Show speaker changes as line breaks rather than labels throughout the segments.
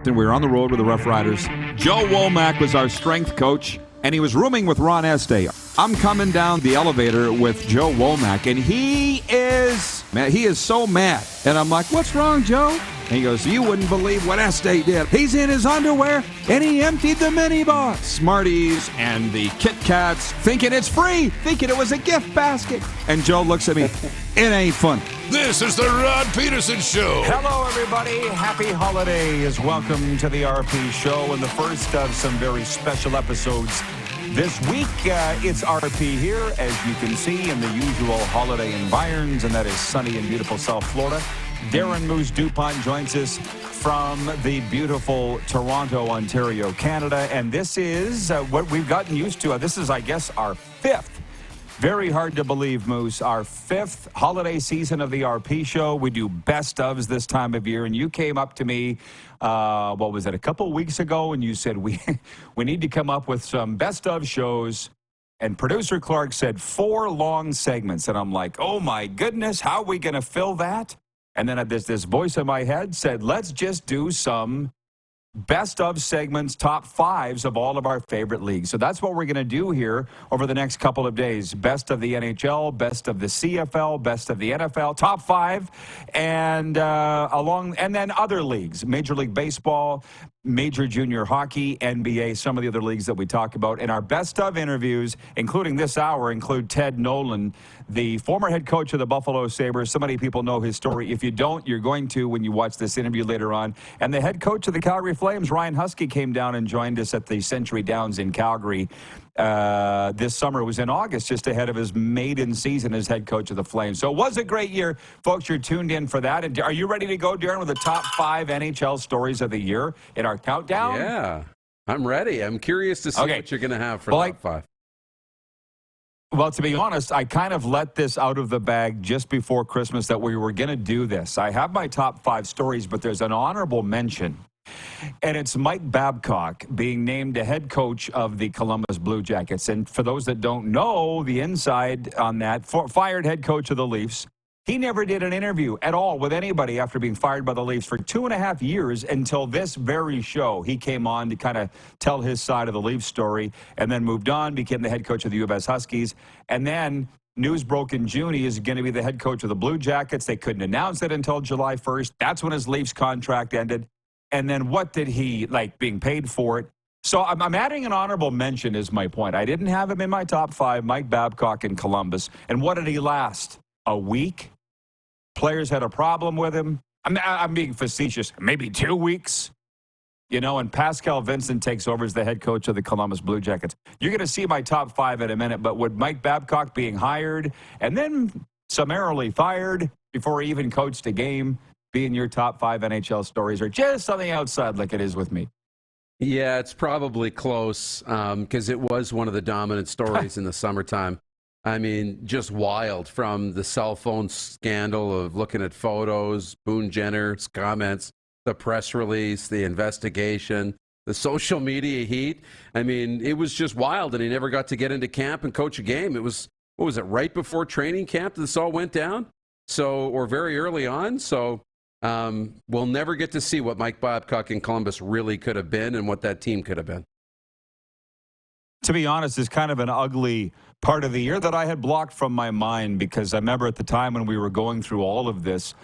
And we were on the road with the Rough Riders. Joe Womack was our strength coach, and he was rooming with Ron Estee. I'm coming down the elevator with Joe Womack, and he is so mad. And I'm like, what's wrong, Joe? And he goes, you wouldn't believe what Estee did. He's in his underwear, and he emptied the minibar. Smarties and the Kit Kats, thinking it's free, thinking it was a gift basket. And Joe looks at me, it ain't fun.
This is the Rod Pedersen Show.
Hello, everybody. Happy holidays. Welcome to the RP Show and the first of some very special episodes. This week, it's RP here, as you can see, in the usual holiday environs, and that is sunny and beautiful South Florida. Darren Moose DuPont joins us from the beautiful Toronto, Ontario, Canada. And this is what we've gotten used to. This is, I guess, our fifth. Very hard to believe, Moose. Our fifth holiday season of the RP Show. We do best ofs this time of year. And you came up to me, what was it, a couple weeks ago, and you said, we need to come up with some best of shows. And producer Clark said 4 long segments. And I'm like, oh, my goodness, how are we going to fill that? And then this voice in my head said, let's just do some best of segments, top 5s of all of our favorite leagues. So that's what we're going to do here over the next couple of days. Best of the NHL, best of the CFL, best of the NFL, top 5, and and then other leagues, Major League Baseball, Major Junior Hockey, NBA, some of the other leagues that we talk about. And our best of interviews, including this hour, include Ted Nolan, the former head coach of the Buffalo Sabres. So many people know his story. If you don't, you're going to when you watch this interview later on. And the head coach of the Calgary Flames, Ryan Huska, came down and joined us at the Century Downs in Calgary this summer. It was in August, just ahead of his maiden season as head coach of the Flames. So it was a great year. Folks, you're tuned in for that. And are you ready to go, Darren, with the top 5 NHL stories of the year in our countdown?
Yeah, I'm ready. I'm curious to see what you're going to have for top 5.
Well, to be honest, I kind of let this out of the bag just before Christmas that we were going to do this. I have my top 5 stories, but there's an honorable mention. And it's Mike Babcock being named the head coach of the Columbus Blue Jackets. And for those that don't know the inside on that, fired head coach of the Leafs. He never did an interview at all with anybody after being fired by the Leafs for 2.5 years until this very show. He came on to kind of tell his side of the Leafs story and then moved on, became the head coach of the U of S Huskies. And then news broke in June he is going to be the head coach of the Blue Jackets. They couldn't announce it until July 1st. That's when his Leafs contract ended. And then what did he, like, being paid for it? So I'm adding an honorable mention is my point. I didn't have him in my top 5, Mike Babcock in Columbus. And what did he last? A week? Players had a problem with him. I'm being facetious. Maybe 2 weeks, and Pascal Vincent takes over as the head coach of the Columbus Blue Jackets. You're going to see my top 5 in a minute, but with Mike Babcock being hired and then summarily fired before he even coached a game, being your top 5 NHL stories, or just on the outside like it is with me?
Yeah, it's probably close because it was one of the dominant stories in the summertime. I mean, just wild, from the cell phone scandal of looking at photos, Boone Jenner's comments, the press release, the investigation, the social media heat. I mean, it was just wild, and he never got to get into camp and coach a game. It was, what was it, right before training camp that this all went down? Or very early on. So we'll never get to see what Mike Babcock in Columbus really could have been and what that team could have been.
To be honest, it's kind of an ugly part of the year that I had blocked from my mind, because I remember at the time when we were going through all of this,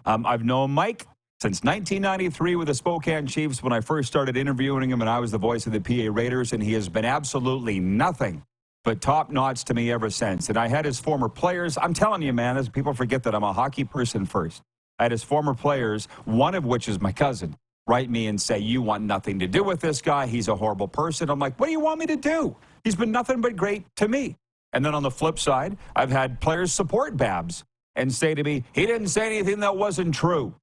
I've known Mike since 1993 with the Spokane Chiefs when I first started interviewing him, and I was the voice of the PA Raiders, and he has been absolutely nothing but top-notch to me ever since. And I had his former players. I'm telling you, man, as people forget that I'm a hockey person first. I had his former players, one of which is my cousin, write me and say, you want nothing to do with this guy. He's a horrible person. I'm like, what do you want me to do? He's been nothing but great to me. And then on the flip side, I've had players support Babs and say to me, he didn't say anything that wasn't true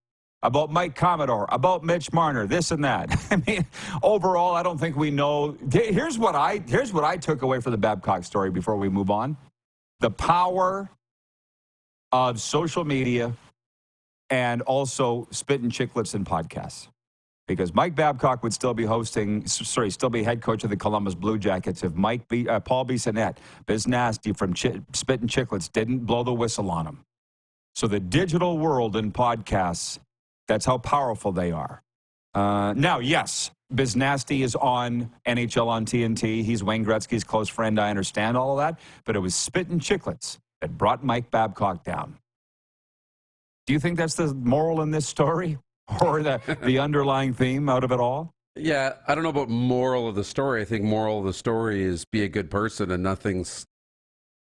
about Mike Commodore, about Mitch Marner, this and that. I mean, overall, I don't think we know. Here's what I took away from the Babcock story before we move on. The power of social media and also Spittin' Chicklets and podcasts. Because Mike Babcock would still be head coach of the Columbus Blue Jackets if Paul Bissonnette, Biz Nasty from Spittin' Chicklets didn't blow the whistle on him. So the digital world and podcasts, that's how powerful they are. Now, yes, Biznasty is on NHL on TNT. He's Wayne Gretzky's close friend. I understand all of that. But it was Spit and Chicklets that brought Mike Babcock down. Do you think that's the moral in this story? Or the underlying theme out of it all?
Yeah, I don't know about moral of the story. I think moral of the story is be a good person and nothing's.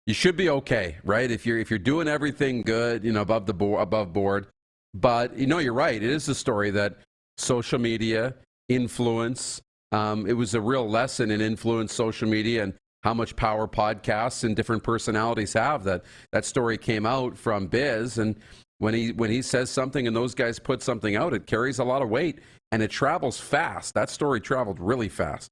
You should be okay, right? If you're doing everything good, above board. But you're right. It is a story that social media influence. It was a real lesson in influence, social media, and how much power podcasts and different personalities have. That story came out from Biz, and when he says something and those guys put something out, it carries a lot of weight and it travels fast. That story traveled really fast.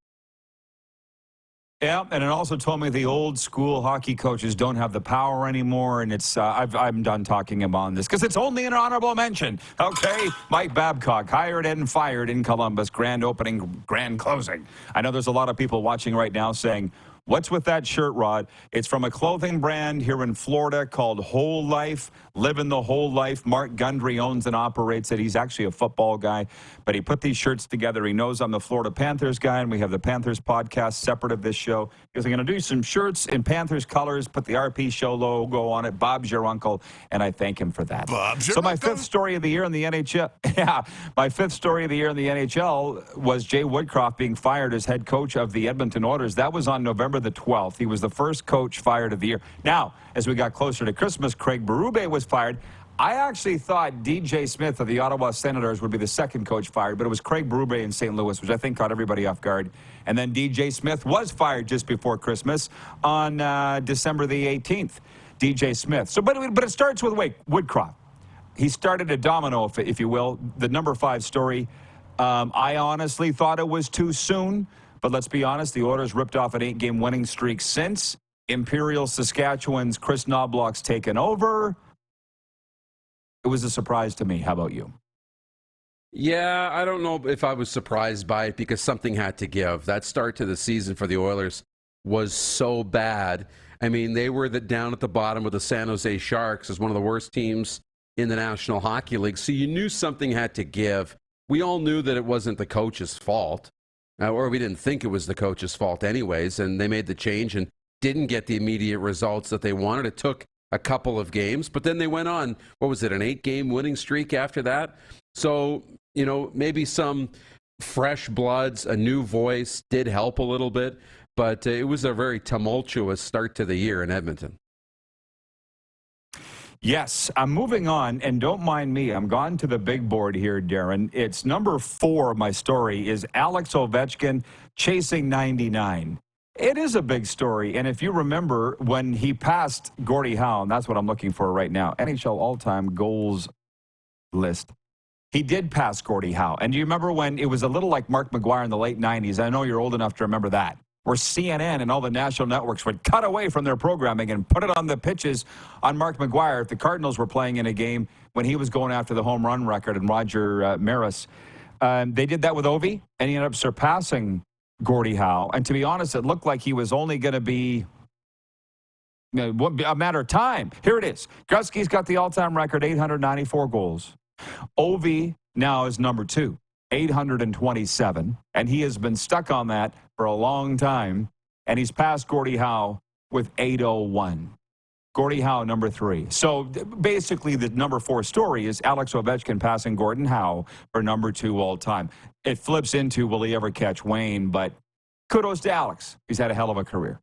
Yeah, and it also told me the old school hockey coaches don't have the power anymore, and it's I'm done talking about this because it's only an honorable mention. Okay, Mike Babcock, hired and fired in Columbus, grand opening, grand closing. I know there's a lot of people watching right now saying, what's with that shirt, Rod? It's from a clothing brand here in Florida called Whole Life, Living the Whole Life. Mark Gundry owns and operates it. He's actually a football guy, but he put these shirts together. He knows I'm the Florida Panthers guy, and we have the Panthers podcast separate of this show. He goes, I'm going to do some shirts in Panthers colors, put the RP show logo on it. Bob's your uncle, and I thank him for that.
Bob's your
so my
uncle?
fifth story of the year in the NHL, my fifth story of the year in the NHL was Jay Woodcroft being fired as head coach of the Edmonton Oilers. That was on November the 12th. He was the first coach fired of the year. Now, as we got closer to Christmas, Craig Berube was fired. I actually thought DJ Smith of the Ottawa Senators would be the second coach fired, but it was Craig Berube in St. Louis, which I think caught everybody off guard. And then DJ Smith was fired just before Christmas on December the 18th. DJ Smith. So, but it starts with Woodcroft. He started a domino, if you will, the number 5 story. I honestly thought it was too soon. But let's be honest, the Oilers ripped off an 8-game winning streak since. Imperial Saskatchewan's Chris Knobloch's taken over. It was a surprise to me. How about you?
Yeah, I don't know if I was surprised by it because something had to give. That start to the season for the Oilers was so bad. I mean, they were down at the bottom with the San Jose Sharks as one of the worst teams in the National Hockey League. So you knew something had to give. We all knew that it wasn't the coach's fault. Or we didn't think it was the coach's fault anyways, and they made the change and didn't get the immediate results that they wanted. It took a couple of games, but then they went on, an 8-game winning streak after that? So, maybe some fresh bloods, a new voice did help a little bit, but it was a very tumultuous start to the year in Edmonton.
Yes, I'm moving on, and don't mind me. I'm gone to the big board here, Darren. It's number 4 of my story is Alex Ovechkin chasing 99. It is a big story, and if you remember when he passed Gordie Howe, and that's what I'm looking for right now, NHL all-time goals list, he did pass Gordie Howe. And do you remember when it was a little like Mark McGuire in the late 90s? I know you're old enough to remember that, where CNN and all the national networks would cut away from their programming and put it on the pitches on Mark McGuire if the Cardinals were playing in a game when he was going after the home run record and Roger Maris. They did that with Ovi, and he ended up surpassing Gordie Howe. And to be honest, it looked like he was only going to be a matter of time. Here it is. Gretzky's got the all-time record, 894 goals. Ovi now is number 2. 827, and he has been stuck on that for a long time, and he's passed Gordie Howe with 801. Gordie Howe, number 3. So basically, the number 4 story is Alex Ovechkin passing Gordon Howe for number 2 all time. It flips into, will he ever catch Wayne? But kudos to Alex. He's had a hell of a career.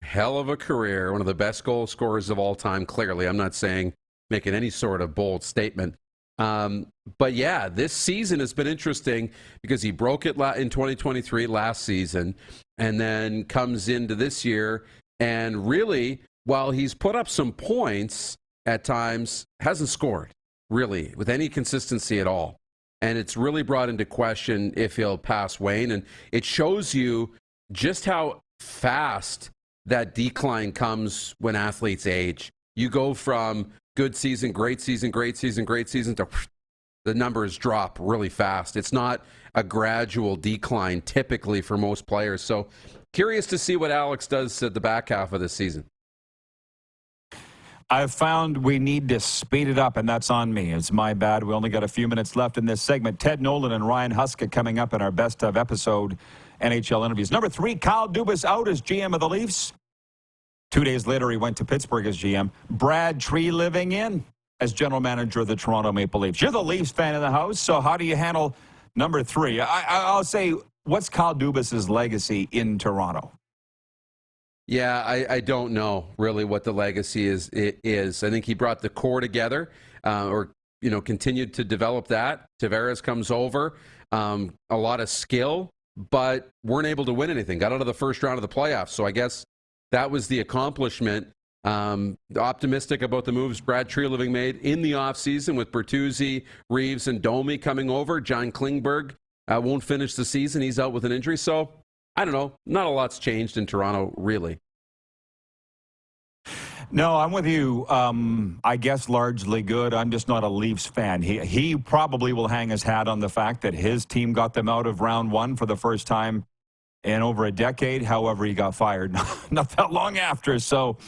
Hell of a career. One of the best goal scorers of all time, clearly. I'm not making any sort of bold statement. But yeah, this season has been interesting because he broke it in 2023 last season and then comes into this year and really, while he's put up some points at times, hasn't scored really with any consistency at all. And it's really brought into question if he'll pass Wayne. And it shows you just how fast that decline comes when athletes age. You go from good season, great season, great season, great season to the numbers drop really fast. It's not a gradual decline typically for most players. So curious to see what Alex does at the back half of the season.
I've found we need to speed it up, and that's on me. It's my bad. We only got a few minutes left in this segment. Ted Nolan and Ryan Huska coming up in our best of episode NHL interviews. Number 3, Kyle Dubas out as GM of the Leafs. 2 days later, he went to Pittsburgh as GM. Brad Tree living in as general manager of the Toronto Maple Leafs. You're the Leafs fan in the house, so how do you handle number 3? I'll say, what's Kyle Dubas' legacy in Toronto?
Yeah, I don't know really what the legacy is. I think he brought the core together, continued to develop that. Tavares comes over, a lot of skill, but weren't able to win anything. Got out of the first round of the playoffs, so I guess that was the accomplishment. Optimistic about the moves Brad Treliving made in the offseason with Bertuzzi, Reeves, and Domi coming over. John Klingberg won't finish the season. He's out with an injury, so I don't know. Not a lot's changed in Toronto, really.
No, I'm with you. I guess largely good. I'm just not a Leafs fan. He probably will hang his hat on the fact that his team got them out of round 1 for the first time in over a decade. However, he got fired not that long after. So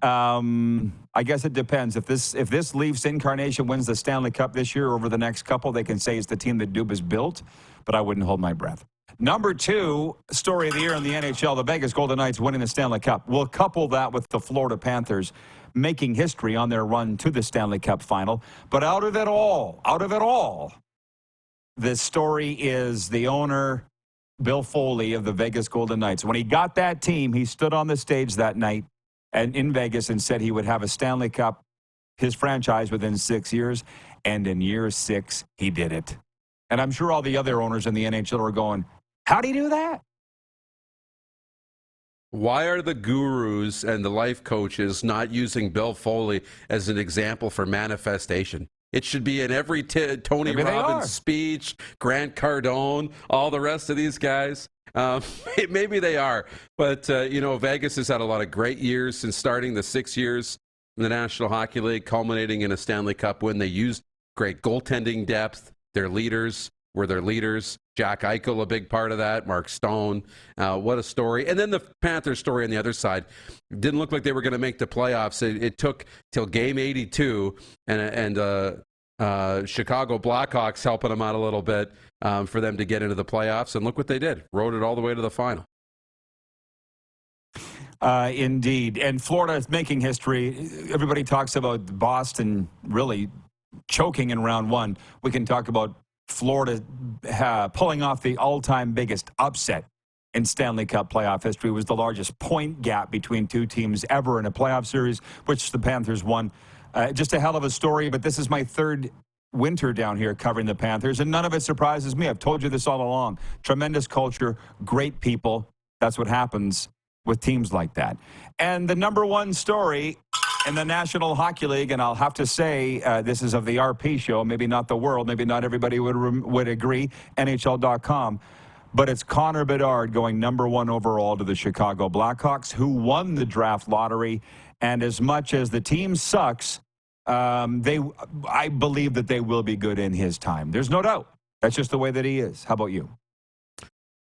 I guess it depends. If this Leafs incarnation wins the Stanley Cup this year, over the next couple, they can say it's the team that Dubas built, but I wouldn't hold my breath. Number 2, story of the year in the NHL, the Vegas Golden Knights winning the Stanley Cup. We'll couple that with the Florida Panthers making history on their run to the Stanley Cup final. But out of it all, the story is the owner, Bill Foley of the Vegas Golden Knights. When he got that team, he stood on the stage that night and in Vegas and said he would have a Stanley Cup, his franchise, within 6 years. And in year 6, he did it. And I'm sure all the other owners in the NHL are going, how'd he do that?
Why are the gurus and the life coaches not using Bill Foley as an example for manifestation? It should be in every Tony Robbins speech, Grant Cardone, all the rest of these guys. Maybe they are. But, Vegas has had a lot of great years since starting the 6 years in the National Hockey League, culminating in a Stanley Cup win. They used great goaltending depth. Their leaders were their leaders. Jack Eichel, a big part of that. Mark Stone. What a story. And then the Panthers story on the other side. Didn't look like they were going to make the playoffs. It took till game 82 and Chicago Blackhawks helping them out a little bit for them to get into the playoffs. And look what they did. Rode it all the way to the final.
Indeed. And Florida is making history. Everybody talks about Boston really choking in round 1. We can talk about Florida pulling off the all-time biggest upset in Stanley Cup playoff history. It was the largest point gap between two teams ever in a playoff series, which the Panthers won. Just a hell of a story, but this is my 3rd winter down here covering the Panthers, and none of it surprises me. I've told you this all along. Tremendous culture, great people. That's what happens with teams like that. And the number 1 story in the National Hockey League, and I'll have to say this is of the RP show, maybe not the world, maybe not everybody would agree, NHL.com, but it's Connor Bedard going number 1 overall to the Chicago Blackhawks, who won the draft lottery. And as much as the team sucks, I believe that they will be good in his time. There's no doubt. That's just the way that he is. How about you?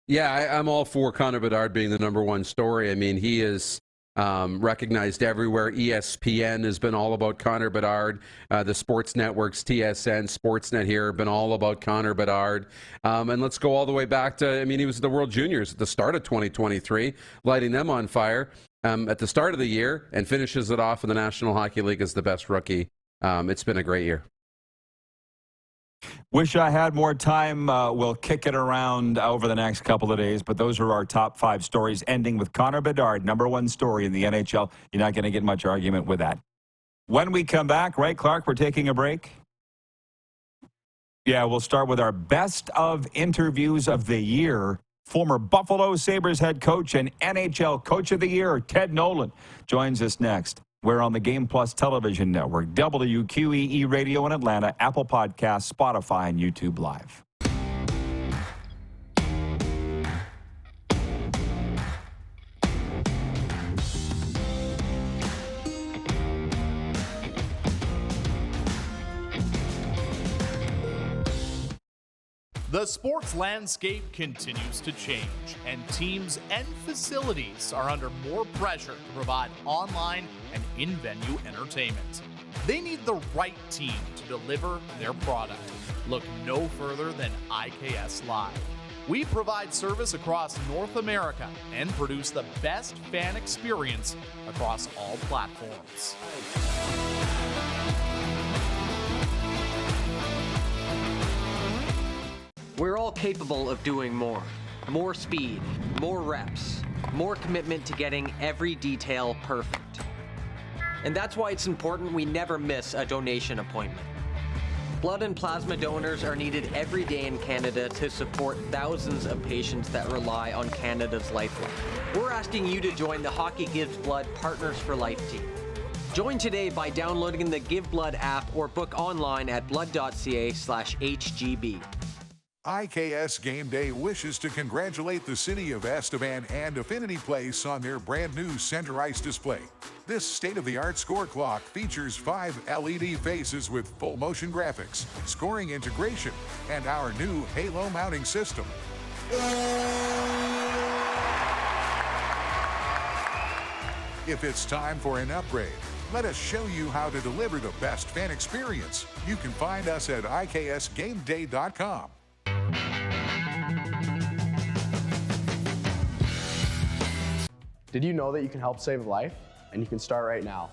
Yeah, I'm all for Connor Bedard being the number 1 story. I mean, he is recognized everywhere. ESPN has been all about Connor Bedard. The sports networks, TSN, Sportsnet here, have been all about Connor Bedard. And let's go all the way back to, he was at the World Juniors at the start of 2023, lighting them on fire at the start of the year, and finishes it off in the National Hockey League as the best rookie. It's been a great year.
Wish I had more time. We'll kick it around over the next couple of days, but those are our top 5 stories, ending with Connor Bedard, number 1 story in the NHL. You're not going to get much argument with that. When we come back, right, Clark, we're taking a break? Yeah, we'll start with our best of interviews of the year. Former Buffalo Sabres head coach and NHL Coach of the Year, Ted Nolan, joins us next. We're on the Game Plus television network, WQEE Radio in Atlanta, Apple Podcasts, Spotify, and YouTube Live.
The sports landscape continues to change, and teams and facilities are under more pressure to provide online and in-venue entertainment. They need the right team to deliver their product. Look no further than IKS Live. We provide service across North America and produce the best fan experience across all platforms.
We're all capable of doing more. More speed, more reps, more commitment to getting every detail perfect. And that's why it's important we never miss a donation appointment. Blood and plasma donors are needed every day in Canada to support thousands of patients that rely on Canada's lifeline. We're asking you to join the Hockey Gives Blood Partners for Life team. Join today by downloading the Give Blood app or book online at blood.ca/HGB.
IKS Game Day wishes to congratulate the city of Estevan and Affinity Place on their brand new center ice display. This state-of-the-art score clock features 5 LED faces with full motion graphics, scoring integration, and our new Halo mounting system. If it's time for an upgrade, let us show you how to deliver the best fan experience. You can find us at iksgameday.com.
Did you know that you can help save a life? And you can start right now.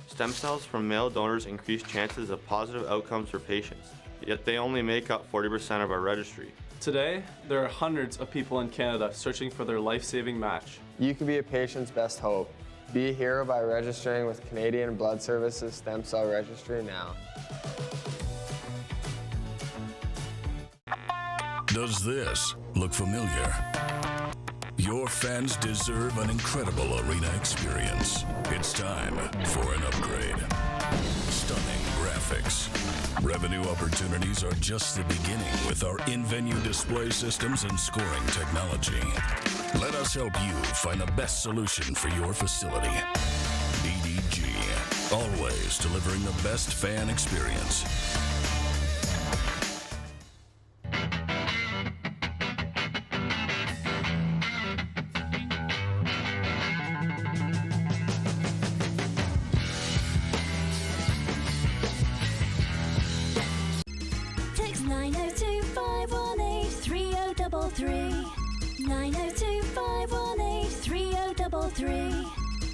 Stem cells from male donors increase chances of positive outcomes for patients, yet they only make up 40% of our registry.
Today, there are hundreds of people in Canada searching for their life-saving match.
You can be a patient's best hope. Be a hero by registering with Canadian Blood Services Stem Cell Registry now.
Does this look familiar? Your fans deserve an incredible arena experience. It's time for an upgrade. Stunning graphics. Revenue opportunities are just the beginning with our in-venue display systems and scoring technology. Let us help you find the best solution for your facility. EDG, always delivering the best fan experience.
Text 902-518-3033. 902-518-3033.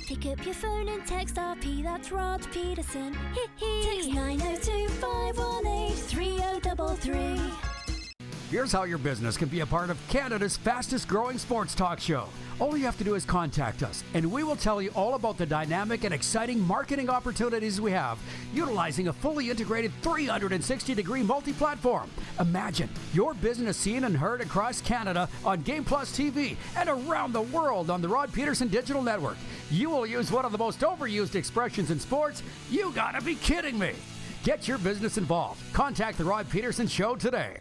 Pick up your phone and text RP, that's Rod Pedersen. Text 902-518-3033.
Here's how your business can be a part of Canada's fastest growing sports talk show. All you have to do is contact us, and we will tell you all about the dynamic and exciting marketing opportunities we have, utilizing a fully integrated 360-degree multi-platform. Imagine your business seen and heard across Canada on Game Plus TV and around the world on the Rod Pedersen Digital Network. You will use one of the most overused expressions in sports. You gotta be kidding me. Get your business involved. Contact the Rod Pedersen Show today.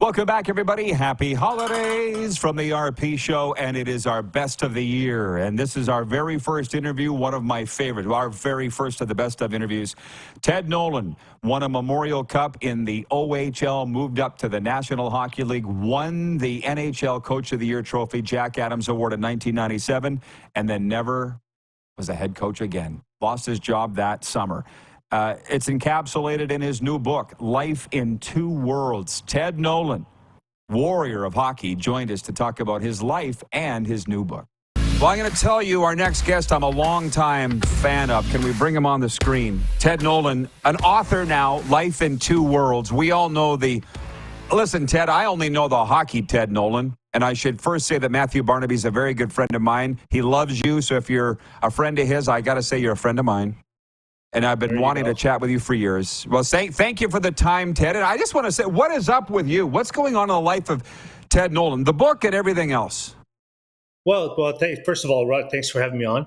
Welcome back, everybody. Happy holidays from the RP Show, and it is our best of the year. And this is our very first interview, one of my favorite, our very first of the best of interviews. Ted Nolan won a Memorial Cup in the OHL, moved up to the National Hockey League, won the NHL Coach of the Year trophy, Jack Adams Award in 1997, and then never was a head coach again. Lost his job that summer. It's encapsulated in his new book, Life in Two Worlds. Ted Nolan, warrior of hockey, joined us to talk about his life and his new book. Well, I'm going to tell you, our next guest, I'm a longtime fan of. Can we bring him on the screen? Ted Nolan, an author now, Life in Two Worlds. We all know the... Listen, Ted, I only know the hockey Ted Nolan. And I should first say that Matthew Barnaby's a very good friend of mine. He loves you, so if you're a friend of his, I got to say you're a friend of mine. And I've been wanting to chat with you for years. Well, thank you for the time, Ted. And I just want to say, what is up with you? What's going on in the life of Ted Nolan, the book and everything else?
Well, first of all, Rod, thanks for having me on.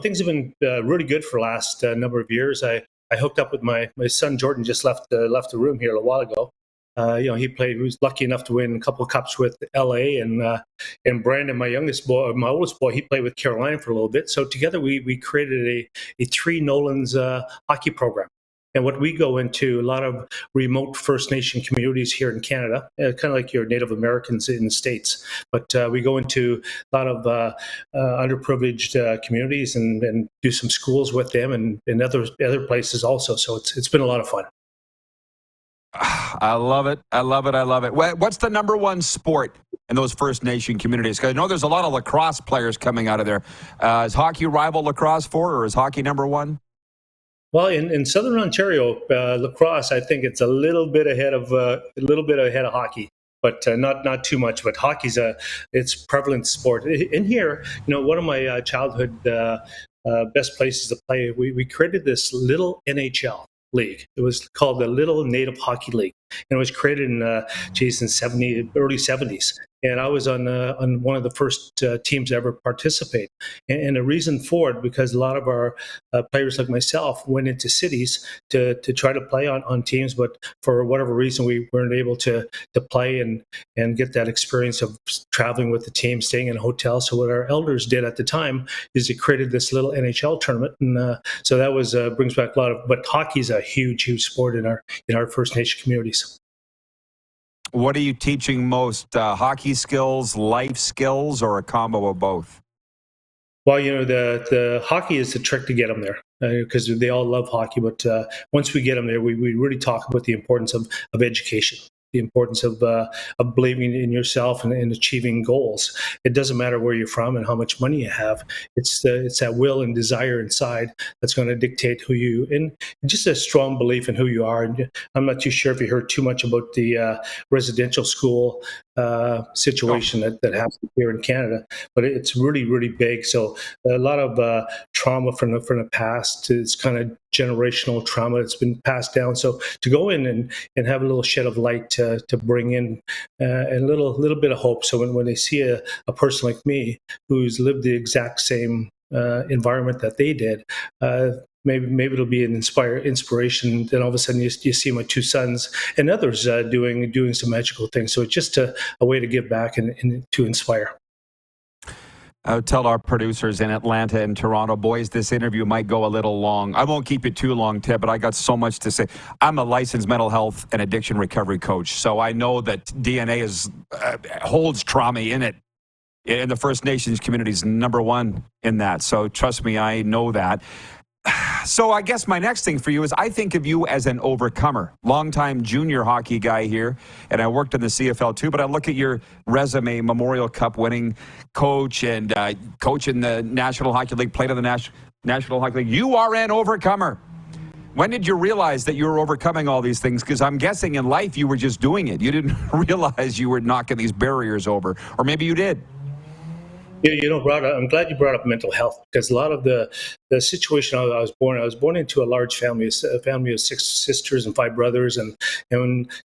Things have been really good for the last number of years. I hooked up with my son, Jordan, just left the room here a while ago. He was lucky enough to win a couple of cups with LA, and Brandon, my oldest boy, he played with Carolina for a little bit. So together we created a Three Nolans hockey program. And what we go into, a lot of remote First Nation communities here in Canada, kind of like your Native Americans in the States. But we go into a lot of underprivileged communities and do some schools with them and other places also. So it's been a lot of fun.
I love it. I love it. I love it. What's the number one sport in those First Nation communities? Because I know there's a lot of lacrosse players coming out of there. Is hockey rival lacrosse or is hockey number one?
Well, in Southern Ontario, lacrosse, I think it's a little bit ahead of hockey, but not too much. But hockey's it's prevalent sport in here. One of my childhood best places to play. We created this little NHL league. It was called the Little Native Hockey League, and it was created in early 70s. And I was on one of the first teams to ever participate. And the reason for it, because a lot of our players like myself went into cities to try to play on teams, but for whatever reason, we weren't able to play and get that experience of traveling with the team, staying in a hotel. So what our elders did at the time is they created this little NHL tournament. And so that was brings back a lot of, but hockey's a huge sport in our First Nation communities.
What are you teaching most? Hockey skills, life skills, or a combo of both?
Well, the hockey is the trick to get them there because they all love hockey. But once we get them there, we really talk about the importance of education, the importance of believing in yourself and achieving goals. It doesn't matter where you're from and how much money you have. It's that will and desire inside that's going to dictate who you, and just a strong belief in who you are. And I'm not too sure if you heard too much about the residential school situation that happened here in Canada, but it's really big. So a lot of trauma from the past. It's kind of generational trauma that's been passed down. So to go in and have a little shed of light to bring in a little bit of hope. So when they see a person like me who's lived the exact same environment that they did, maybe it'll be an inspiration. Then all of a sudden you see my two sons and others doing some magical things. So it's just a way to give back and to inspire.
I'll tell our producers in Atlanta and Toronto, boys, this interview might go a little long. I won't keep it too long, Ted, but I got so much to say. I'm a licensed mental health and addiction recovery coach, so I know that DNA holds trauma in it. In the First Nations communities, number one in that. So trust me, I know that. So I guess my next thing for you is I think of you as an overcomer, longtime junior hockey guy here, and I worked in the CFL too, but I look at your resume, Memorial Cup winning coach and coach in the National Hockey League, played in the National Hockey League. You are an overcomer. When did you realize that you were overcoming all these things? Because I'm guessing in life you were just doing it. You didn't realize you were knocking these barriers over, or maybe you did.
I'm glad you brought up mental health, because a lot of the situation I was born into a large family, a family of 6 sisters and 5 brothers, and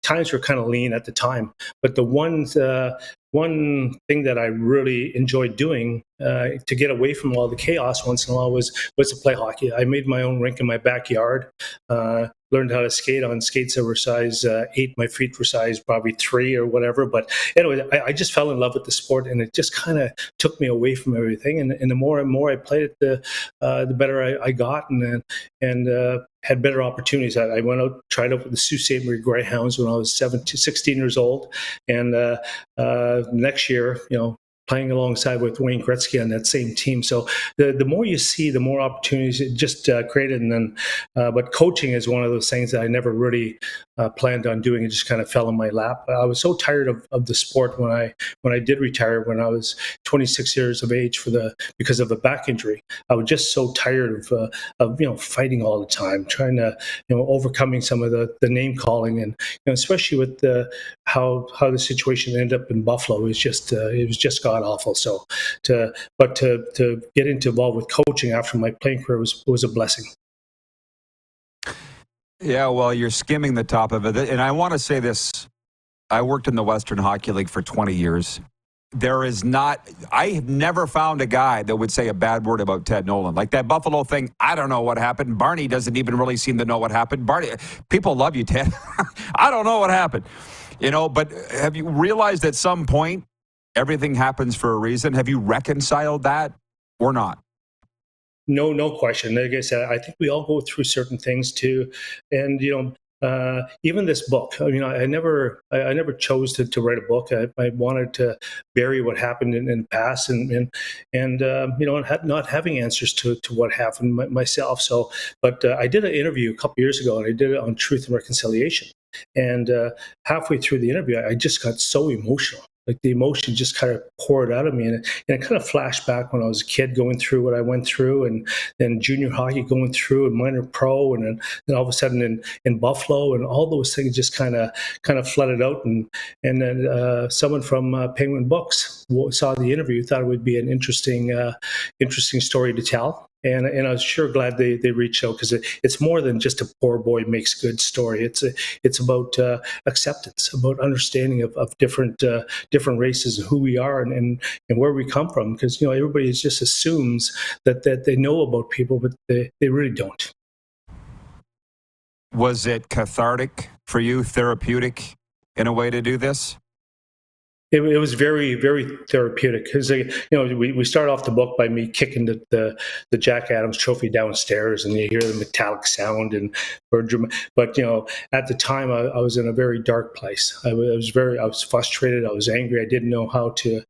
times were kind of lean at the time. But the one thing that I really enjoyed doing to get away from all the chaos once in a while was to play hockey. I made my own rink in my backyard. Learned how to skate on skates that were size 8. My feet were size probably 3 or whatever. But anyway, I just fell in love with the sport, and it just kind of took me away from everything. And the more and more I played it, the better I got, and had better opportunities. I went out, tried out with the Sault Ste. Marie Greyhounds when I was 16 years old, and next year, playing alongside with Wayne Gretzky on that same team. So the more you see, the more opportunities it just created. And then, but coaching is one of those things that I never really planned on doing. It just kind of fell in my lap. I was so tired of the sport when I did retire when I was 26 years of age because of a back injury. I was just so tired of fighting all the time, trying to overcoming some of the name calling, and especially with how the situation ended up in Buffalo. It was just god awful. So to get involved with coaching after my playing career was a blessing.
Yeah, well, you're skimming the top of it. And I want to say this. I worked in the Western Hockey League for 20 years. I have never found a guy that would say a bad word about Ted Nolan. Like that Buffalo thing, I don't know what happened. Barney doesn't even really seem to know what happened. Barney, people love you, Ted. I don't know what happened. But have you realized at some point everything happens for a reason? Have you reconciled that or not?
no question. Like I said, I think we all go through certain things too, and even this book. I mean, I never chose to write a book. I wanted to bury what happened in the past, and not having answers to what happened myself. So, but I did an interview a couple years ago, and I did it on Truth and Reconciliation. And halfway through the interview, I just got so emotional. Like the emotion just kind of poured out of me, and it kind of flashed back when I was a kid going through what I went through, and then junior hockey going through, and minor pro, and then all of a sudden in Buffalo, and all those things just kind of flooded out. And then someone from Penguin Books saw the interview, thought it would be an interesting story to tell. And I was sure glad they reached out, because it's more than just a poor boy makes good story. It's about acceptance, about understanding of different races and who we are and where we come from. Because everybody just assumes that they know about people, but they really don't.
Was it cathartic for you, therapeutic in a way to do this?
It was very, very therapeutic, because we start off the book by me kicking the Jack Adams trophy downstairs, and you hear the metallic sound. But at the time I was in a very dark place. I was frustrated. I was angry. I didn't know how to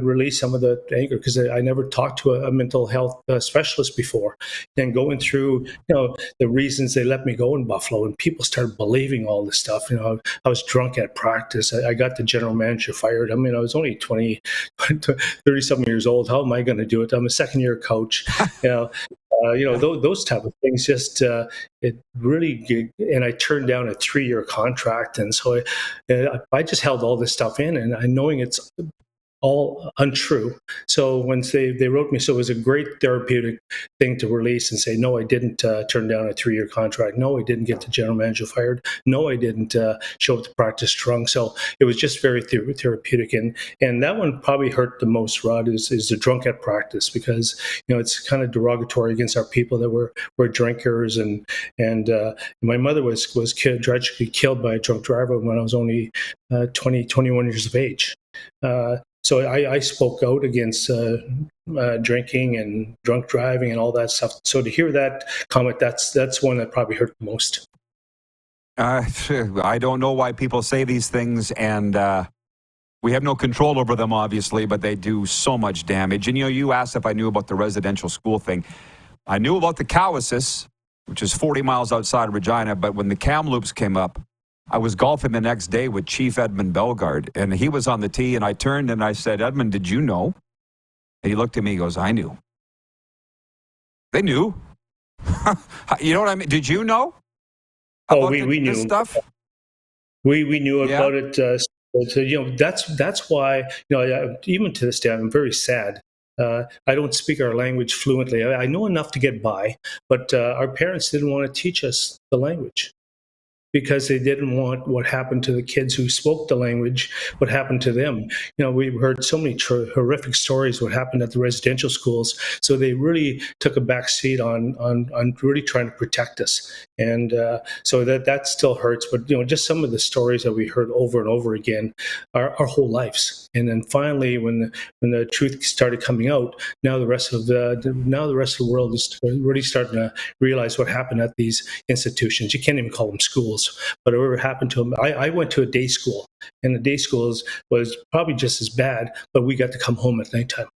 release some of the anger, because I never talked to a mental health specialist before. Then going through the reasons they let me go in Buffalo, and people started believing all this stuff. I was drunk at practice. I got the general manager fired. I mean, I was only 30-something years old. How am I going to do it? I'm a second-year coach. Those type of things just it really. And I turned down a 3-year contract, and so I just held all this stuff in, and I knowing it's all untrue. So when they wrote me, so it was a great therapeutic thing to release and say, no, I didn't turn down a 3-year contract. No, I didn't get the general manager fired. No, I didn't show up to practice drunk. So it was just very therapeutic. And that one probably hurt the most, Rod, is the drunk at practice, because it's kind of derogatory against our people that were drinkers. And my mother was tragically killed by a drunk driver when I was only 21 years of age. So I spoke out against drinking and drunk driving and all that stuff. So to hear that comment, that's one that probably hurt the most.
I don't know why people say these things, and we have no control over them, obviously, but they do so much damage. And you asked if I knew about the residential school thing. I knew about the Cowessus, which is 40 miles outside of Regina, but when the Kamloops came up, I was golfing the next day with Chief Edmund Bellegarde, and he was on the tee, and I turned and I said, Edmund, did you know? And he looked at me, he goes, I knew. They knew. You know what I mean? Did you know?
We knew.
This stuff?
We knew about it. So, that's why, even to this day, I'm very sad. I don't speak our language fluently. I know enough to get by, but our parents didn't want to teach us the language, because they didn't want what happened to the kids who spoke the language, what happened to them. We've heard so many horrific stories what happened at the residential schools. So they really took a back seat on really trying to protect us. And so that still hurts. But, just some of the stories that we heard over and over again our whole lives. And then finally, when the truth started coming out, now the rest of the world is really starting to realize what happened at these institutions. You can't even call them schools. But whatever happened to them, I went to a day school, and the day schools was probably just as bad, but we got to come home at nighttime.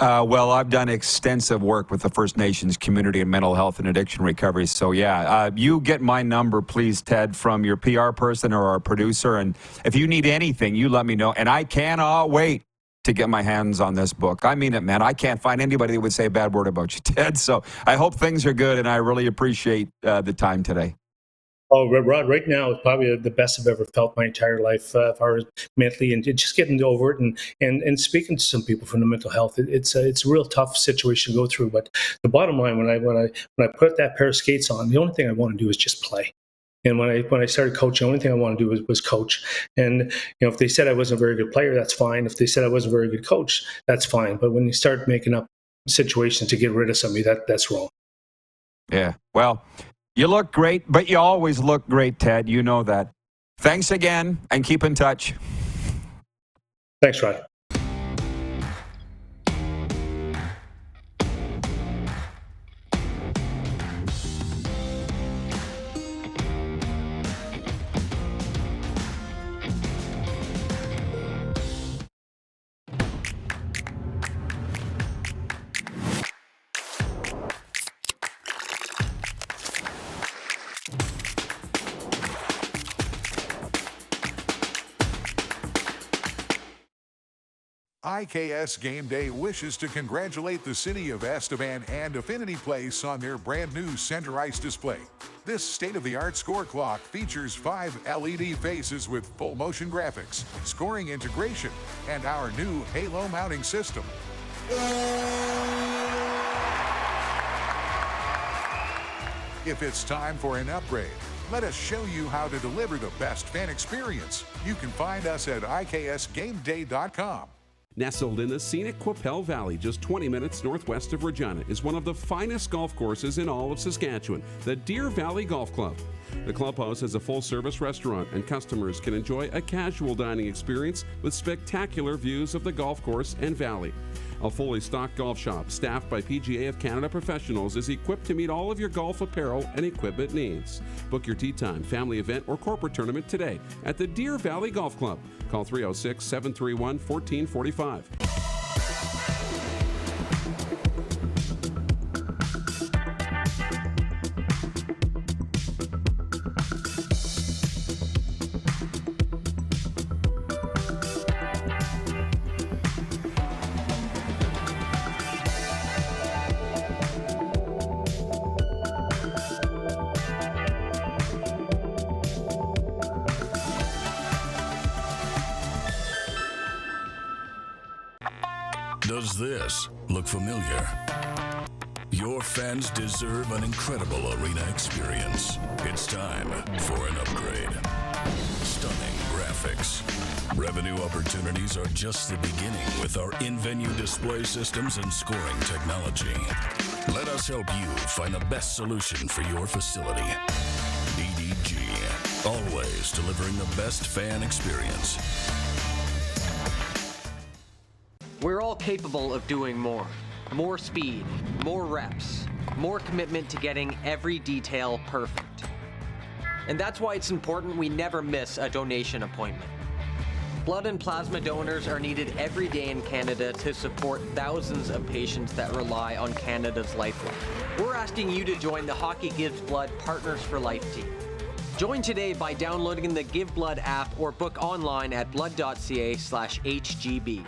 Well, I've done extensive work with the First Nations community in mental health and addiction recovery. So, you get my number, please, Ted, from your PR person or our producer. And if you need anything, you let me know. And I cannot wait to get my hands on this book. I mean it, man. I can't find anybody that would say a bad word about you, Ted. So I hope things are good, and I really appreciate the time today.
Oh, Rod, right now is probably the best I've ever felt my entire life, as far as mentally, and just getting over it and speaking to some people from the mental health. It's a real tough situation to go through. But the bottom line, when I put that pair of skates on, the only thing I want to do is just play. And when I started coaching, the only thing I wanted to do was coach. And if they said I wasn't a very good player, that's fine. If they said I wasn't a very good coach, that's fine. But when you start making up situations to get rid of somebody, that's wrong.
Yeah. Well, you look great, but you always look great, Ted. You know that. Thanks again, and keep in touch.
Thanks, Rod.
IKS Game Day wishes to congratulate the city of Estevan and Affinity Place on their brand new center ice display. This state-of-the-art score clock features 5 LED faces with full motion graphics, scoring integration, and our new Halo mounting system. If it's time for an upgrade, let us show you how to deliver the best fan experience. You can find us at IKSGameDay.com.
Nestled in the scenic Qu'Appelle Valley, just 20 minutes northwest of Regina, is one of the finest golf courses in all of Saskatchewan, the Deer Valley Golf Club. The clubhouse has a full-service restaurant, and customers can enjoy a casual dining experience with spectacular views of the golf course and valley. A fully stocked golf shop, staffed by PGA of Canada professionals, is equipped to meet all of your golf apparel and equipment needs. Book your tee time, family event, or corporate today at the Deer Valley Golf Club. Call 306-731-1445.
Does this look familiar? Your fans deserve an incredible arena experience. It's time for an upgrade. Stunning graphics. Revenue opportunities are just the beginning with our in-venue display systems and scoring technology. Let us help you find the best solution for your facility. EDG, always delivering the best fan experience.
We're all capable of doing more. More speed, more reps, more commitment to getting every detail perfect. And that's why it's important we never miss a donation appointment. Blood and plasma donors are needed every day in Canada to support thousands of patients that rely on Canada's lifeline. We're asking you to join the Hockey Gives Blood Partners for Life team. Join today by downloading the Give Blood app or book online at blood.ca/HGB.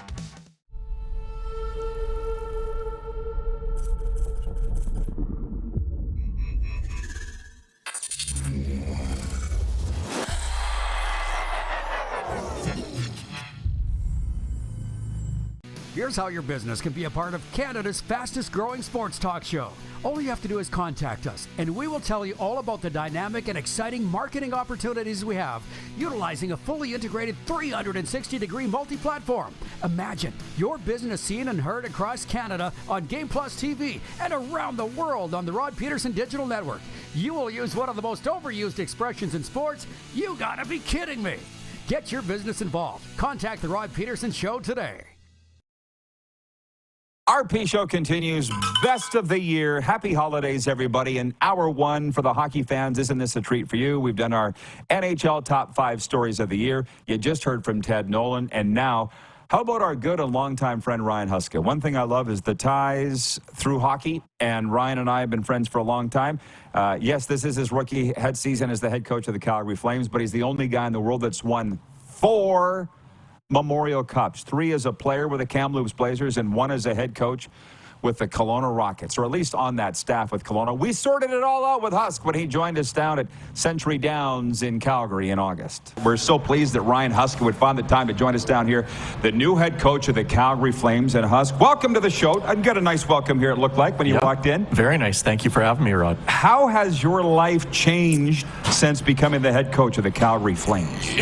Here's how your business can be a part of Canada's fastest growing sports talk show. All you have to do is contact us, and we will tell you all about the dynamic and exciting marketing opportunities we have, utilizing a fully integrated 360-degree multi-platform. Imagine your business seen and heard across Canada on Game Plus TV and around the world on the Rod Pedersen Digital Network. You will use one of the most overused expressions in sports. You gotta be kidding me. Get your business involved. Contact the Rod Pedersen Show today.
RP Show continues. Best of the year. Happy holidays, everybody. And hour one for the hockey fans. Isn't this a treat for you? We've done our NHL top 5 stories of the year. You just heard from Ted Nolan. And now, how about our good and longtime friend, Ryan Huska? One thing I love is the ties through hockey. And Ryan and I have been friends for a long time. Yes, this is his rookie head season as the head coach of the Calgary Flames, but he's the only guy in the world that's won 4 Memorial Cups, 3 as a player with the Kamloops Blazers and 1 as a head coach with the Kelowna Rockets, or at least on that staff with Kelowna. We sorted it all out with Husk when he joined us down at Century Downs in Calgary in August. We're so pleased that Ryan Huska would find the time to join us down here, the new head coach of the Calgary Flames. And Husk, welcome to the show. I got a nice welcome here, it looked like, when you walked in.
Very nice. Thank you for having me, Rod.
How has your life changed since becoming the head coach of the Calgary Flames?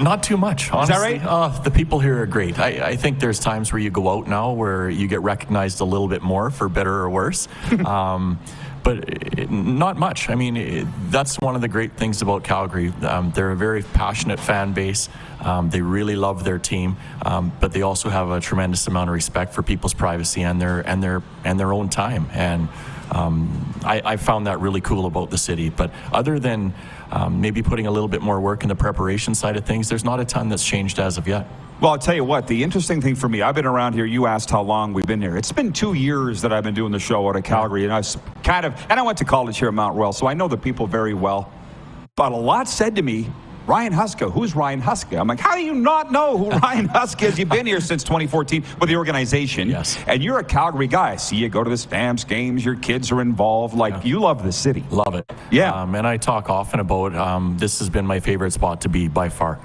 Not too much, honestly.
Is that right?
The people here are great. I think there's times where you go out now where you get recognized a little bit more, for better or worse. But not much. I mean, that's one of the great things about Calgary. They're a very passionate fan base. They really love their team, but they also have a tremendous amount of respect for people's privacy and their own time. And I found that really cool about the city. But other than maybe putting a little bit more work in the preparation side of things, there's not a ton that's changed as of yet.
Well, I'll tell you what, the interesting thing for me, I've been around here, you asked how long we've been here. It's been 2 years that I've been doing the show out of Calgary, and I went to college here at Mount Royal, so I know the people very well. But a lot said to me Ryan Huska. Who's Ryan Huska? I'm like, how do you not know who Ryan Huska is? You've been here since 2014 with the organization.
Yes.
And you're a Calgary guy. I see you go to the Stamps games. Your kids are involved. Like, you love the city.
Love it.
Yeah.
And I talk often about this has been my favorite spot to be by far.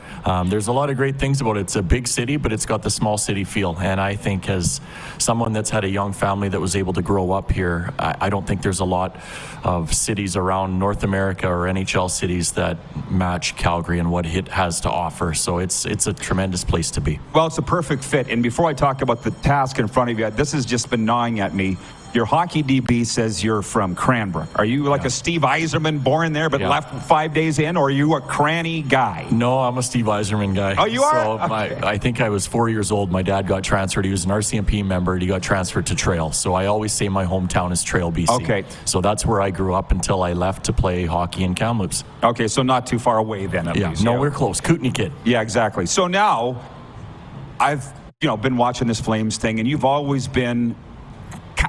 There's a lot of great things about it. It's a big city, but it's got the small city feel. And I think as someone that's had a young family that was able to grow up here, I don't think there's a lot of cities around North America or NHL cities that match Calgary and what it has to offer. So it's a tremendous place to be.
Well, it's a perfect fit. And before I talk about the task in front of you, this has just been gnawing at me. Your hockey DB says you're from Cranbrook. Are you like a Steve Yzerman, born there but left 5 days in, or are you a cranny guy?
No, I'm a Steve Yzerman guy.
Oh, you are?
So I think I was 4 years old. My dad got transferred. He was an RCMP member. He got transferred to Trail. So I always say my hometown is Trail, BC.
Okay.
So that's where I grew up until I left to play hockey in Kamloops.
Okay, so not too far away then at least.
No, we're close. Kootenay kid.
Yeah, exactly. So now I've been watching this Flames thing, and you've always been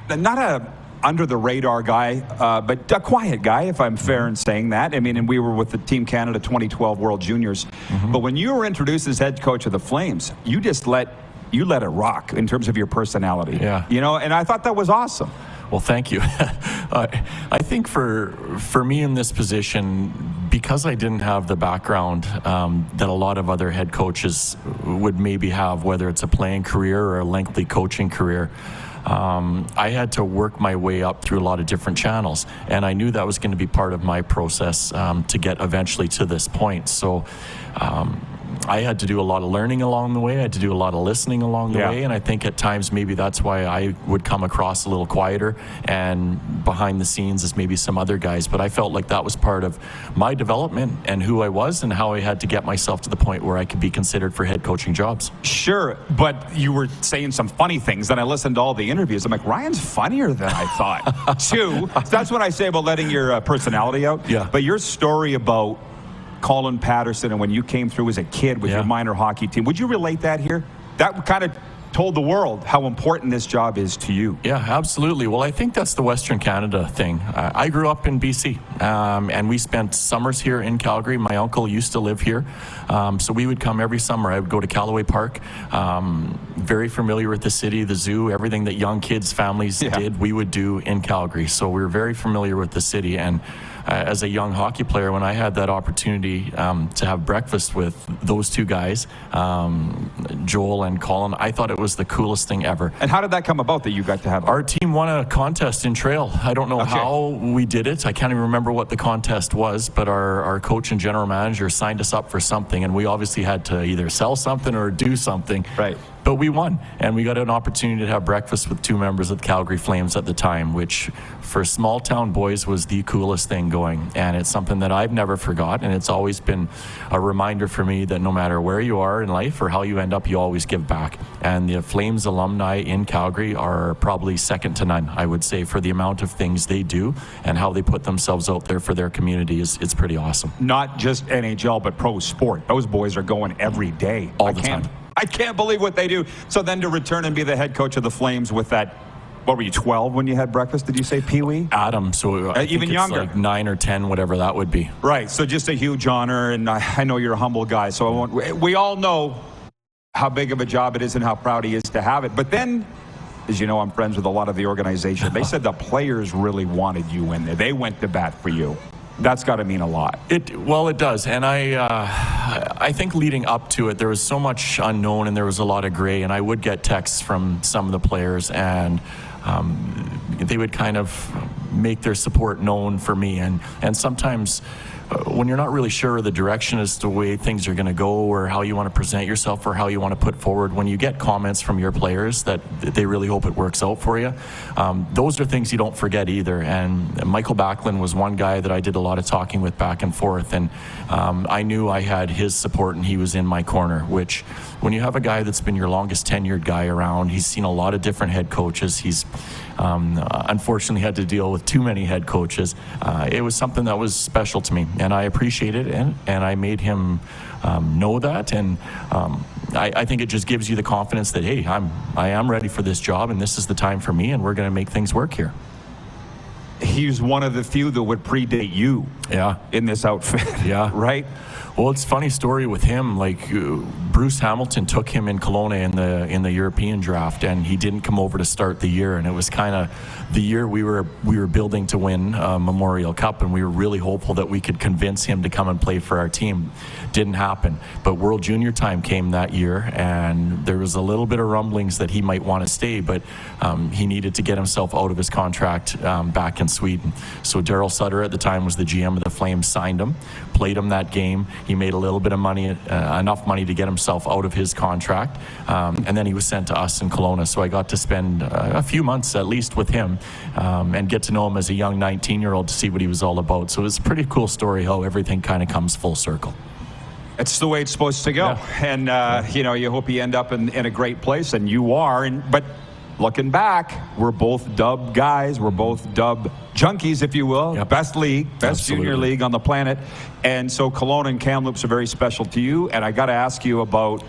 not a under the radar guy, but a quiet guy, if I'm fair in saying that. I mean, and we were with the Team Canada 2012 World Juniors. But when you were introduced as head coach of the Flames, you just let it rock in terms of your personality.
Yeah.
And I thought that was awesome.
Well, thank you. I think for me in this position, because I didn't have the background that a lot of other head coaches would maybe have, whether it's a playing career or a lengthy coaching career, I had to work my way up through a lot of different channels. And I knew that was going to be part of my process to get eventually to this point. So I had to do a lot of learning along the way. I had to do a lot of listening along the way. And I think at times maybe that's why I would come across a little quieter and behind the scenes as maybe some other guys. But I felt like that was part of my development and who I was and how I had to get myself to the point where I could be considered for head coaching jobs.
Sure, but you were saying some funny things. And I listened to all the interviews. I'm like, Ryan's funnier than I thought. Too. That's what I say about letting your personality out.
Yeah.
But your story about Colin Pedersen and when you came through as a kid with your minor hockey team, would you relate that here? That kind of told the world how important this job is to you.
Yeah, absolutely. Well, I think that's the Western Canada thing. I grew up in BC, and we spent summers here in Calgary. My uncle used to live here, so we would come every summer. I would go to Callaway Park. Very familiar with the city, the zoo, everything that young kids' families did, we would do in Calgary. So we were very familiar with the city. And as a young hockey player, when I had that opportunity to have breakfast with those two guys, Joel and Colin, I thought it was the coolest thing ever.
And how did that come about that you got to have?
Our team won a contest in Trail. I don't know how we did it. I can't even remember what the contest was, but our coach and general manager signed us up for something, and we obviously had to either sell something or do something.
Right.
But we won, and we got an opportunity to have breakfast with two members of the Calgary Flames at the time, which for small town boys was the coolest thing going. And it's something that I've never forgot, and it's always been a reminder for me that no matter where you are in life or how you end up, you always give back. And the Flames alumni in Calgary are probably second to none, I would say, for the amount of things they do and how they put themselves out there for their community. It's pretty awesome.
Not just NHL, but pro sport. Those boys are going every day.
All the time.
I can't believe what they do. So then to return and be the head coach of the Flames with that, what were you, 12 when you had breakfast? Did you say Pee-wee?
Adam, so I
even
think
younger.
It's like 9 or 10, whatever that would be.
Right, so just a huge honor, and I know you're a humble guy, so I won't. We all know how big of a job it is and how proud he is to have it. But then, as you know, I'm friends with a lot of the organization. They said the players really wanted you in there. They went to bat for you. That's got to mean a lot.
It does, and I think leading up to it, there was so much unknown and there was a lot of gray, and I would get texts from some of the players, and they would kind of make their support known for me, and sometimes when you're not really sure of the direction as to the way things are going to go or how you want to present yourself or how you want to put forward, when you get comments from your players that they really hope it works out for you, those are things you don't forget either. And Michael Backlund was one guy that I did a lot of talking with back and forth, and I knew I had his support and he was in my corner, which when you have a guy that's been your longest tenured guy around, he's seen a lot of different head coaches, he's unfortunately had to deal with too many head coaches. It was something that was special to me, and I appreciated it, and I made him know that, and I think it just gives you the confidence that, hey, I am ready for this job, and this is the time for me, and we're going to make things work here.
he's one of the few that would predate you.
Yeah.
In this outfit.
Yeah.
Right?
Well, it's a funny story with him. Like Bruce Hamilton took him in Kelowna in the European draft, and he didn't come over to start the year. And it was kind of the year we were building to win Memorial Cup, and we were really hopeful that we could convince him to come and play for our team. Didn't happen. But World Junior time came that year, and there was a little bit of rumblings that he might want to stay, but he needed to get himself out of his contract back in Sweden. So Daryl Sutter at the time was the GM of the Flames, signed him, played him that game. He made a little bit of money, enough money to get himself out of his contract, and then he was sent to us in Kelowna. So I got to spend a few months at least with him and get to know him as a young 19-year-old to see what he was all about. So it's a pretty cool story how everything kind of comes full circle.
It's the way it's supposed to go. Yeah. And, you hope you end up in a great place, and you are. But looking back, we're both Dub guys. We're both Dub junkies, if you will. Yep. Best league, best junior league on the planet. And so Kelowna and Kamloops are very special to you. And I got to ask you about,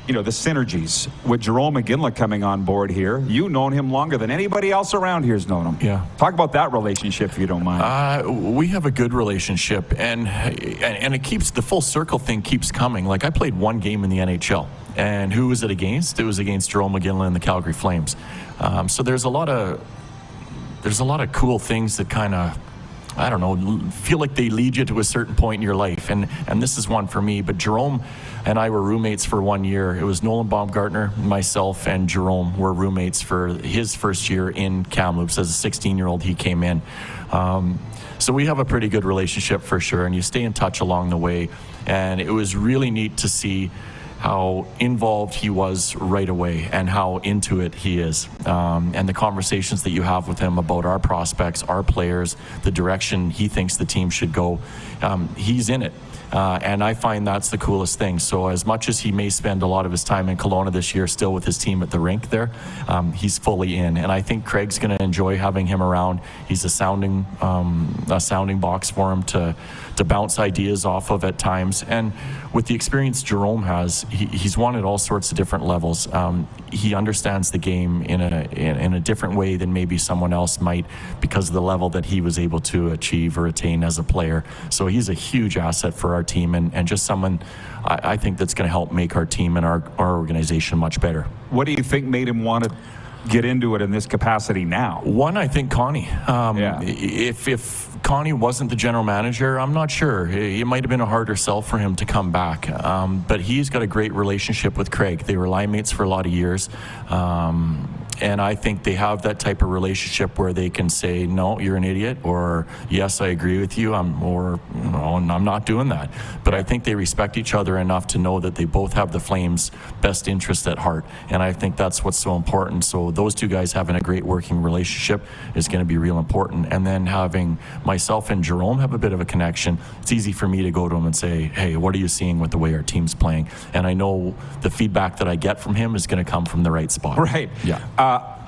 the synergies with Jerome McGinley coming on board here. You've known him longer than anybody else around here has known him.
Yeah.
Talk about that relationship, if you don't mind.
We have a good relationship, and it keeps, the full circle thing keeps coming. Like, I played one game in the NHL, and who was it against? It was against Jerome McGinley and the Calgary Flames. So there's a lot of cool things that kind of, I don't know, feel like they lead you to a certain point in your life. And this is one for me. But Jerome and I were roommates for 1 year. It was Nolan Baumgartner, myself, and Jerome were roommates for his first year in Kamloops. As a 16-year-old, he came in. So we have a pretty good relationship for sure, and you stay in touch along the way. And it was really neat to see how involved he was right away and how into it he is. And the conversations that you have with him about our prospects, our players, the direction he thinks the team should go, he's in it. And I find that's the coolest thing. So as much as he may spend a lot of his time in Kelowna this year still with his team at the rink there, he's fully in. And I think Craig's going to enjoy having him around. He's a sounding box for him to bounce ideas off of at times. And with the experience Jerome has, he's won at all sorts of different levels. He understands the game in a different way than maybe someone else might because of the level that he was able to achieve or attain as a player. So he's a huge asset for our team and just someone I think that's going to help make our team and our organization much better.
What do you think made him want to get into it in this capacity now?
One, I think Connie. If Connie wasn't the general manager, I'm not sure. It might have been a harder sell for him to come back. But he's got a great relationship with Craig. They were line mates for a lot of years. And I think they have that type of relationship where they can say, no, you're an idiot, or yes, I agree with you, I'm not doing that. But I think they respect each other enough to know that they both have the Flames' best interest at heart. And I think that's what's so important. So those two guys having a great working relationship is going to be real important. And then having myself and Jerome have a bit of a connection, it's easy for me to go to him and say, hey, what are you seeing with the way our team's playing? And I know the feedback that I get from him is going to come from the right spot.
Right.
Yeah.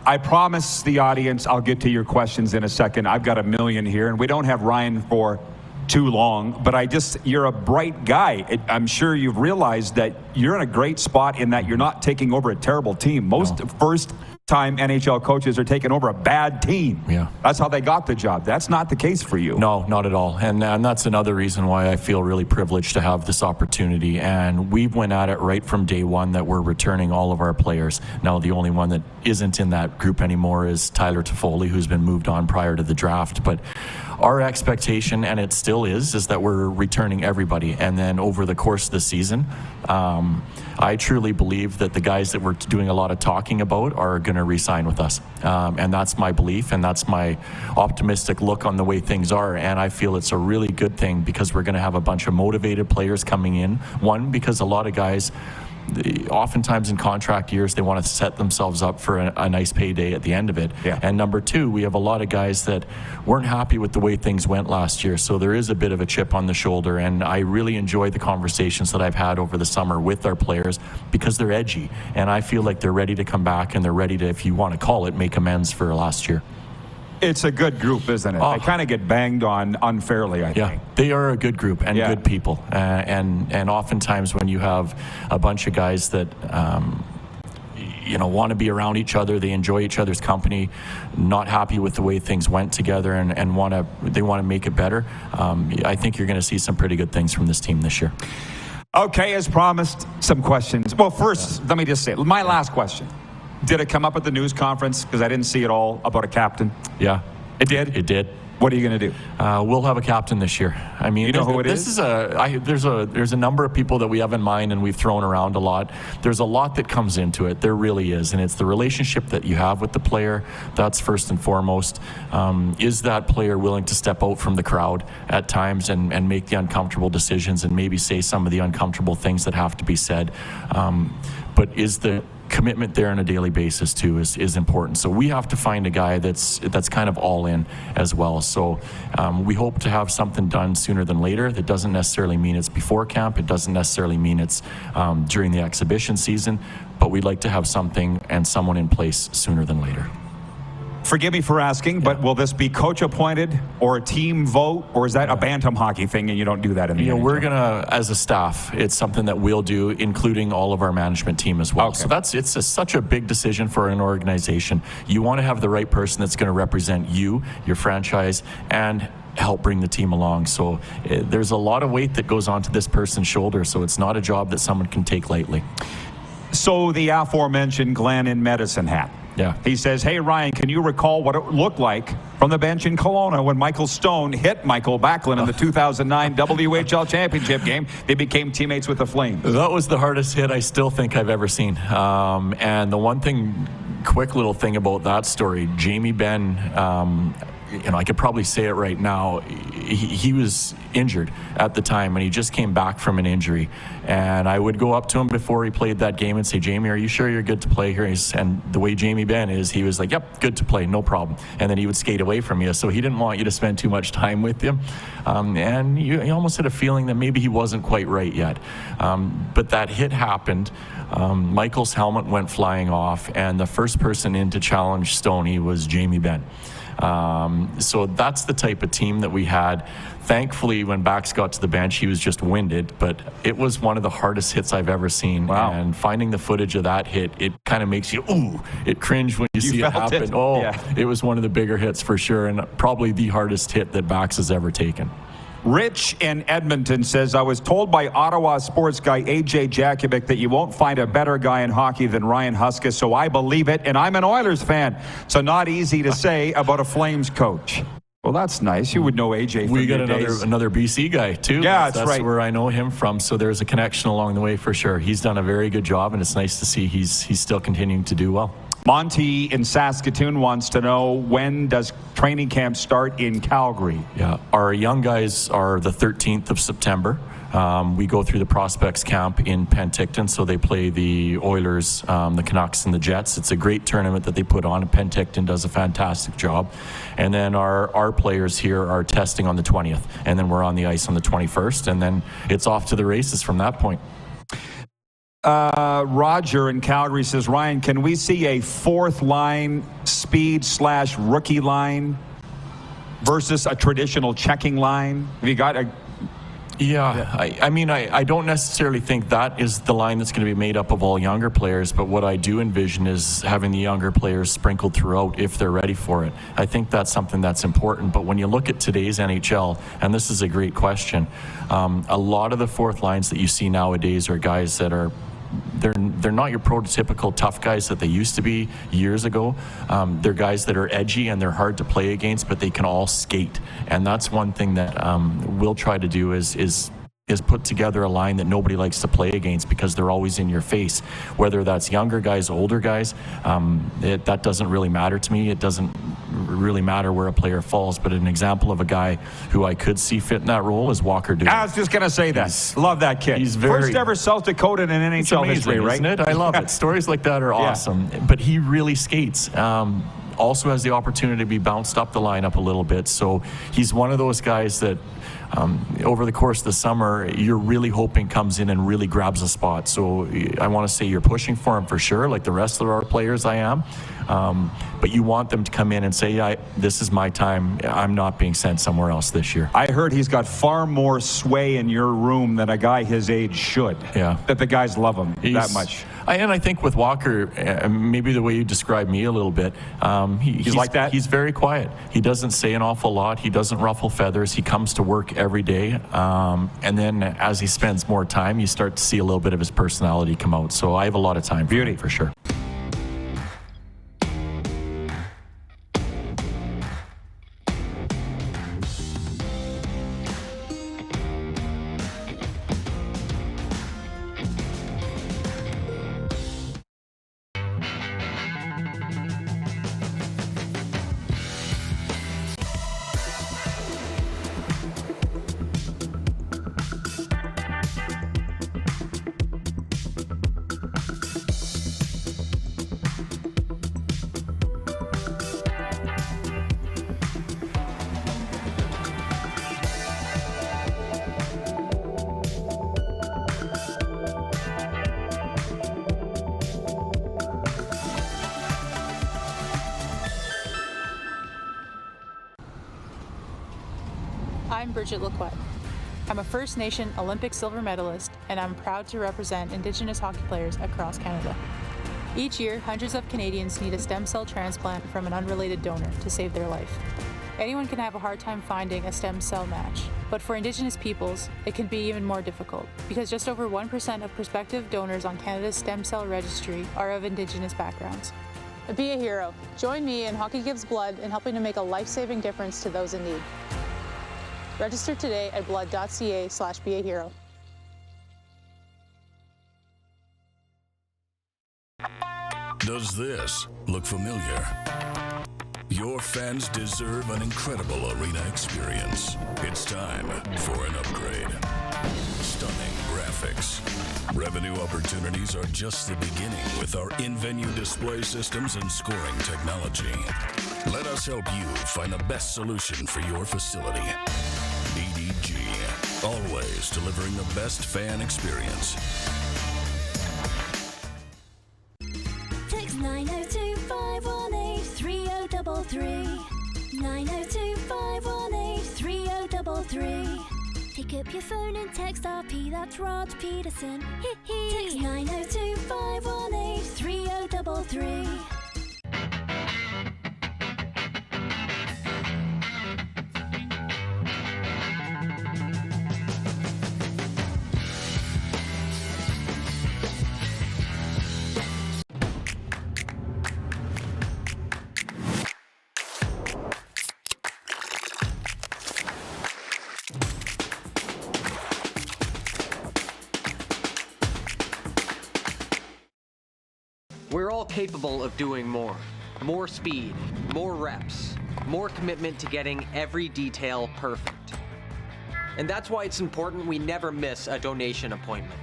I promise the audience I'll get to your questions in a second. I've got a million here, and we don't have Ryan for too long, but you're a bright guy. I'm sure you've realized that you're in a great spot in that you're not taking over a terrible team. Most first-time NHL coaches are taking over a bad team.
Yeah.
That's how they got the job. That's not the case for you.
No, not at all. And that's another reason why I feel really privileged to have this opportunity. And we went at it right from day one that we're returning all of our players. Now, the only one that isn't in that group anymore is Tyler Toffoli, who's been moved on prior to the draft. But our expectation, and it still is that we're returning everybody. And then over the course of the season, I truly believe that the guys that we're doing a lot of talking about are going to re-sign with us. And that's my belief, and that's my optimistic look on the way things are. And I feel it's a really good thing because we're going to have a bunch of motivated players coming in. One, because a lot of guys, oftentimes in contract years, they want to set themselves up for a nice payday at the end of it.
Yeah.
And number two, we have a lot of guys that weren't happy with the way things went last year. So there is a bit of a chip on the shoulder. And I really enjoy the conversations that I've had over the summer with our players because they're edgy. And I feel like they're ready to come back and they're ready to, if you want to call it, make amends for last year.
It's a good group, isn't it? They kind of get banged on unfairly, I think.
Yeah, they are a good group and good people. And oftentimes when you have a bunch of guys that, want to be around each other. They enjoy each other's company, not happy with the way things went together, and they want to make it better. I think you're going to see some pretty good things from this team this year.
Okay, as promised, some questions. Well, first, let me just say, my last question. Did it come up at the news conference? Because I didn't see it all about a captain.
Yeah.
It did?
It did.
What are you going to do?
We'll have a captain this year. I mean,
you know who it is?
There's a number of people that we have in mind and we've thrown around a lot. There's a lot that comes into it. There really is, and it's the relationship that you have with the player. That's first and foremost. Is that player willing to step out from the crowd at times and make the uncomfortable decisions and maybe say some of the uncomfortable things that have to be said? But is the commitment there on a daily basis too is important. So we have to find a guy that's kind of all in as well. So we hope to have something done sooner than later. That doesn't necessarily mean it's before camp. It doesn't necessarily mean it's during the exhibition season, but we'd like to have something and someone in place sooner than later.
Forgive me for asking, but will this be coach appointed or a team vote, or is that a bantam hockey thing and you don't do that in the NHL?
We're gonna, as a staff, it's something that we'll do, including all of our management team as well. Okay. So it's such a big decision for an organization. You want to have the right person that's going to represent you, your franchise, and help bring the team along. So there's a lot of weight that goes onto this person's shoulder. So it's not a job that someone can take lightly.
So the aforementioned Glenn in medicine hat.
Yeah.
He says, hey, Ryan, can you recall what it looked like from the bench in Kelowna when Michael Stone hit Michael Backlund in the 2009 WHL Championship game? They became teammates with the Flames.
That was the hardest hit I still think I've ever seen. And the one thing, quick little thing about that story, Jamie Benn, I could probably say it right now. He was injured at the time, and he just came back from an injury. And I would go up to him before he played that game and say, Jamie, are you sure you're good to play here? And the way Jamie Benn is, he was like, yep, good to play, no problem. And then he would skate away from you. So he didn't want you to spend too much time with him. And you almost had a feeling that maybe he wasn't quite right yet. But that hit happened. Michael's helmet went flying off, and the first person in to challenge Stoney was Jamie Benn. So that's the type of team that we had. Thankfully, when Bax got to the bench, he was just winded, but it was one of the hardest hits I've ever seen. Wow. And finding the footage of that hit, it kind of makes you, it cringe when you see it happen. It was one of the bigger hits for sure, and probably the hardest hit that Bax has ever taken.
Rich in Edmonton says, I was told by Ottawa sports guy AJ Jakovic that you won't find a better guy in hockey than Ryan Huska, so I believe it, and I'm an Oilers fan, so not easy to say about a Flames coach. Well, that's nice. You would know AJ from
We got
days.
another BC guy, too.
Yeah, that's right.
Where I know him from, so there's a connection along the way for sure. He's done a very good job, and it's nice to see he's still continuing to do well.
Monty in Saskatoon wants to know, when does training camp start in Calgary?
Yeah, our young guys are the 13th of September. We go through the prospects camp in Penticton, so they play the Oilers, the Canucks, and the Jets. It's a great tournament that they put on, and Penticton does a fantastic job. And then our players here are testing on the 20th, and then we're on the ice on the 21st, and then it's off to the races from that point.
Roger in Calgary says, Ryan, can we see a fourth line speed/rookie line versus a traditional checking line? Have you got a...
Yeah, I don't necessarily think that is the line that's going to be made up of all younger players, but what I do envision is having the younger players sprinkled throughout if they're ready for it. I think that's something that's important, but when you look at today's NHL, and this is a great question, a lot of the fourth lines that you see nowadays are guys that are they're not your prototypical tough guys that they used to be years ago. They're guys that are edgy and they're hard to play against, but they can all skate. And that's one thing that we'll try to do is put together a line that nobody likes to play against because they're always in your face. Whether that's younger guys, older guys, that doesn't really matter to me. It doesn't really matter where a player falls, but an example of a guy who I could see fit in that role is Walker Dugan.
I was just going to say that. Love that kid.
He's very...
First ever South Dakota in an NHL history, right?
Isn't it? I love it. Stories like that are awesome. But he really skates. Also has the opportunity to be bounced up the lineup a little bit. So he's one of those guys that over the course of the summer, you're really hoping comes in and really grabs a spot. So I want to say you're pushing for him for sure, like the rest of our players I am. But you want them to come in and say, yeah, this is my time. I'm not being sent somewhere else this year.
I heard he's got far more sway in your room than a guy his age should.
Yeah.
That the guys love him that much.
And I think with Walker, maybe the way you described me a little bit, he's like that? He's very quiet. He doesn't say an awful lot. He doesn't ruffle feathers. He comes to work every day. And then as he spends more time, you start to see a little bit of his personality come out. So I have a lot of time for him, for sure.
I'm Bridget Lacquette. I'm a First Nation Olympic silver medalist, and I'm proud to represent Indigenous hockey players across Canada. Each year, hundreds of Canadians need a stem cell transplant from an unrelated donor to save their life. Anyone can have a hard time finding a stem cell match, but for Indigenous peoples, it can be even more difficult because just over 1% of prospective donors on Canada's stem cell registry are of Indigenous backgrounds. Be a hero. Join me in Hockey Gives Blood in helping to make a life-saving difference to those in need. Register today at blood.ca/beahero.
Does this look familiar? Your fans deserve an incredible arena experience. It's time for an upgrade. Stunning graphics. Revenue opportunities are just the beginning with our in-venue display systems and scoring technology. Let us help you find the best solution for your facility. BDG, always delivering the best fan experience.
Text 902-518-3033. 902-518-3033. Pick up your phone and text RP, that's Rod Pedersen. Text 902-518-3033.
We're all capable of doing more. More speed, more reps, more commitment to getting every detail perfect. And that's why it's important we never miss a donation appointment.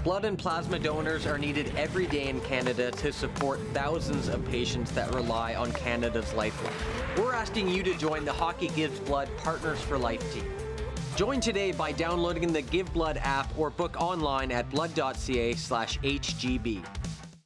Blood and plasma donors are needed every day in Canada to support thousands of patients that rely on Canada's lifeline. We're asking you to join the Hockey Gives Blood Partners for Life team. Join today by downloading the Give Blood app or book online at blood.ca/HGB.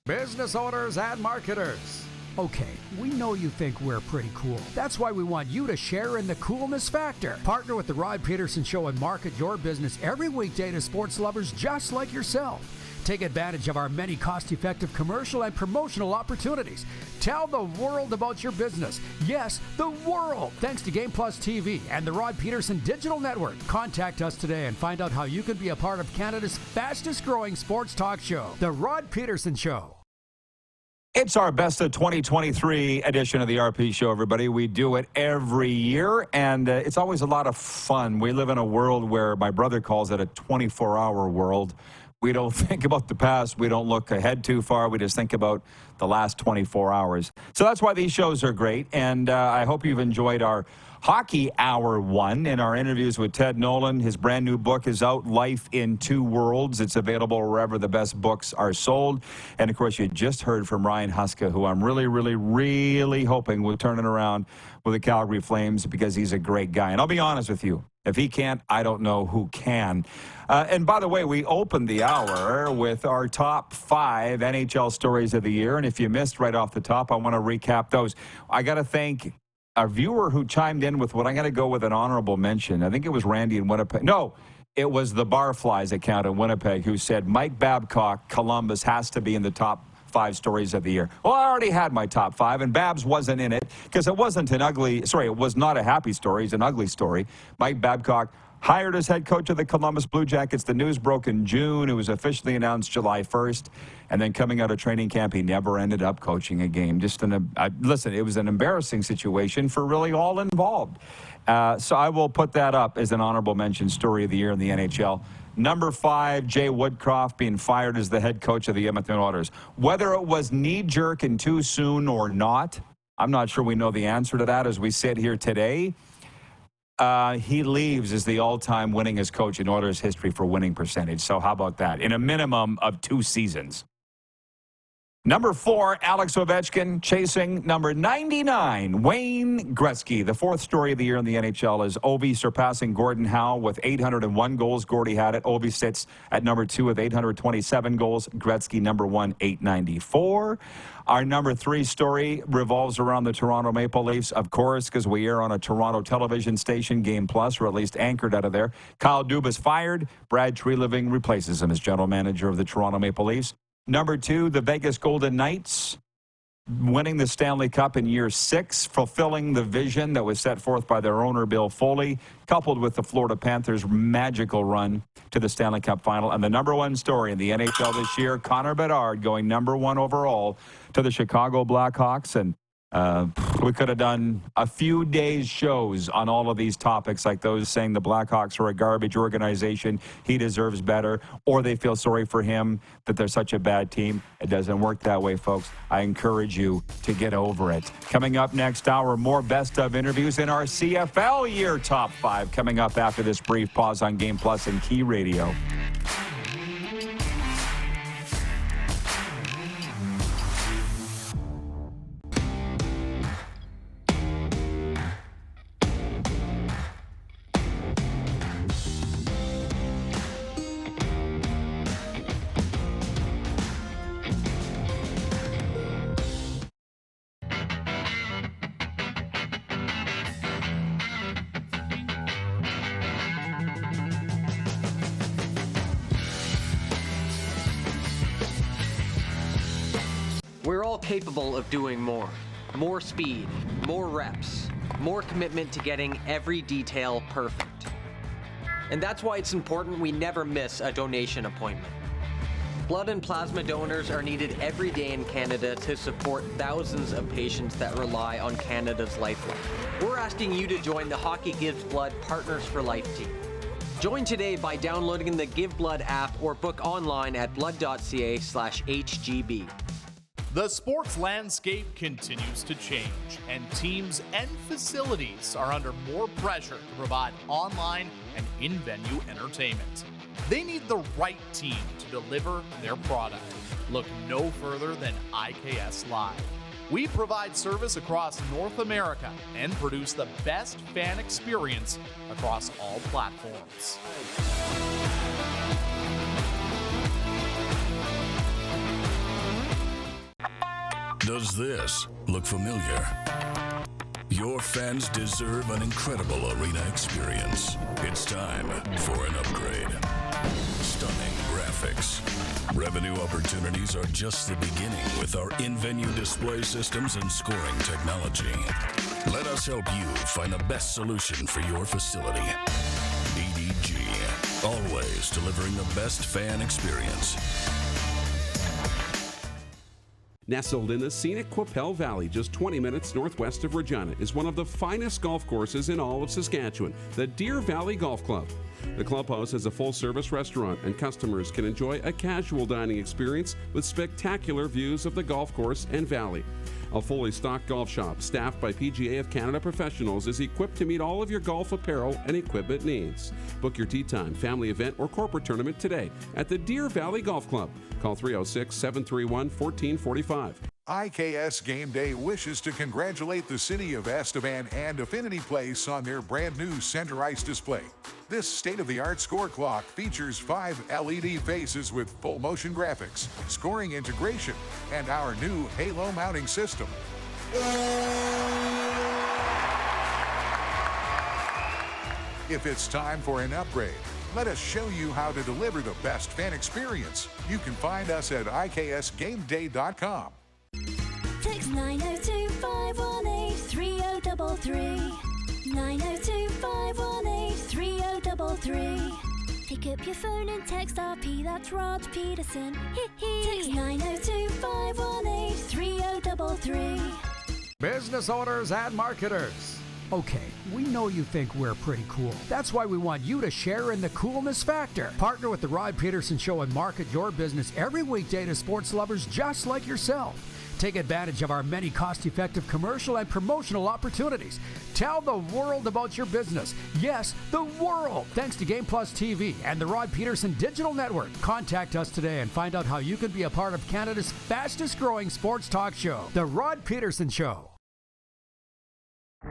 Business owners and marketers. Okay, we know you think we're pretty cool. That's why we want you to share in the coolness factor. Partner with the Rod Pedersen Show and market your business every weekday to sports lovers just like yourself. Take advantage of our many cost-effective commercial and promotional opportunities. Tell the world about your business. Yes, the world. Thanks to Game Plus TV and the Rod Pedersen Digital Network. Contact us today and find out how you can be a part of Canada's fastest-growing sports talk show, The Rod Pedersen Show.
It's our best of 2023 edition of the RP Show, everybody. We do it every year, and it's always a lot of fun. We live in a world where my brother calls it a 24-hour world. We don't think about the past. We don't look ahead too far. We just think about the last 24 hours. So that's why these shows are great, and I hope you've enjoyed our Hockey Hour 1 in our interviews with Ted Nolan. His brand new book is out, Life in Two Worlds. It's available wherever the best books are sold. And, of course, you just heard from Ryan Huska, who I'm really hoping will turn it around with the Calgary Flames because he's a great guy. And I'll be honest with you, if he can't, I don't know who can. And by the way, we opened the hour with our top 5 NHL stories of the year. And if you missed right off the top, I want to recap those. I got to thank our viewer who chimed in with what I'm going to go with an honorable mention. I think it was Randy in Winnipeg. No, it was the Barflies account in Winnipeg who said Mike Babcock, Columbus, has to be in the top 5 stories of the year. Well, I already had my top 5, and Babs wasn't in it because it was not a happy story. It's an ugly story. Mike Babcock hired as head coach of the Columbus Blue Jackets. The news broke in June. It was officially announced July 1st. And then coming out of training camp, he never ended up coaching a game. Listen, it was an embarrassing situation for really all involved. So I will put that up as an honorable mention story of the year in the NHL. Number 5, Jay Woodcroft being fired as the head coach of the Edmonton Oilers. Whether it was knee-jerk and too soon or not, I'm not sure we know the answer to that as we sit here today. He leaves as the all-time winningest coach in Oilers history for winning percentage. So how about that? In a minimum of 2 seasons. Number 4, Alex Ovechkin chasing number 99, Wayne Gretzky. The 4th story of the year in the NHL is Ovi surpassing Gordon Howe with 801 goals. Gordy had it. Ovi sits at number 2 with 827 goals. Gretzky, number 1, 894. Our number 3 story revolves around the Toronto Maple Leafs, of course, because we air on a Toronto television station, Game Plus, or at least anchored out of there. Kyle Dubas fired. Brad Treliving replaces him as general manager of the Toronto Maple Leafs. Number 2, the Vegas Golden Knights winning the Stanley Cup in year 6, fulfilling the vision that was set forth by their owner, Bill Foley, coupled with the Florida Panthers' magical run to the Stanley Cup final. And the number 1 story in the NHL this year, Connor Bedard going number 1 overall to the Chicago Blackhawks. And we could have done a few days shows on all of these topics, like those saying the Blackhawks are a garbage organization, he deserves better, or they feel sorry for him that they're such a bad team. It doesn't work that way, folks. I encourage you to get over it. Coming up next hour, more best of interviews in our CFL year top 5 coming up after this brief pause on Game Plus and Key Radio.
We're all capable of doing more. More speed, more reps, more commitment to getting every detail perfect. And that's why it's important we never miss a donation appointment. Blood and plasma donors are needed every day in Canada to support thousands of patients that rely on Canada's lifeline. We're asking you to join the Hockey Gives Blood Partners for Life team. Join today by downloading the Give Blood app or book online at blood.ca/HGB.
The sports landscape continues to change, and teams and facilities are under more pressure to provide online and in-venue entertainment. They need the right team to deliver their product. Look no further than IKS Live. We provide service across North America and produce the best fan experience across all platforms.
Does this look familiar? Your fans deserve an incredible arena experience. It's time for an upgrade. Stunning graphics. Revenue opportunities are just the beginning with our in-venue display systems and scoring technology. Let us help you find the best solution for your facility. EDG, always delivering the best fan experience.
Nestled in the scenic Qu'Appelle Valley, just 20 minutes northwest of Regina, is one of the finest golf courses in all of Saskatchewan, the Deer Valley Golf Club. The clubhouse has a full-service restaurant, and customers can enjoy a casual dining experience with spectacular views of the golf course and valley. A fully stocked golf shop staffed by PGA of Canada professionals is equipped to meet all of your golf apparel and equipment needs. Book your tee time, family event, or corporate tournament today at the Deer Valley Golf Club. Call 306-731-1445.
IKS Game Day wishes to congratulate the city of Estevan and Affinity Place on their brand new center ice display. This state-of-the-art score clock features 5 LED faces with full motion graphics, scoring integration, and our new halo mounting system. If it's time for an upgrade, let us show you how to deliver the best fan experience. You can find us at iksgameday.com.
Text 902-518-3033. 902-518-3033. Pick up your phone and text RP, that's Rod Pedersen. Text 902-518-3033.
Business owners and marketers. Okay, we know you think we're pretty cool. That's why we want you to share in the coolness factor. Partner with the Rod Pedersen Show and market your business every weekday to sports lovers just like yourself. Take advantage of our many cost-effective commercial and promotional opportunities. Tell the world about your business. Yes, the world. Thanks to Game Plus TV and the Rod Pedersen Digital Network. Contact us today and find out how you can be a part of Canada's fastest-growing sports talk show, The Rod Pedersen Show.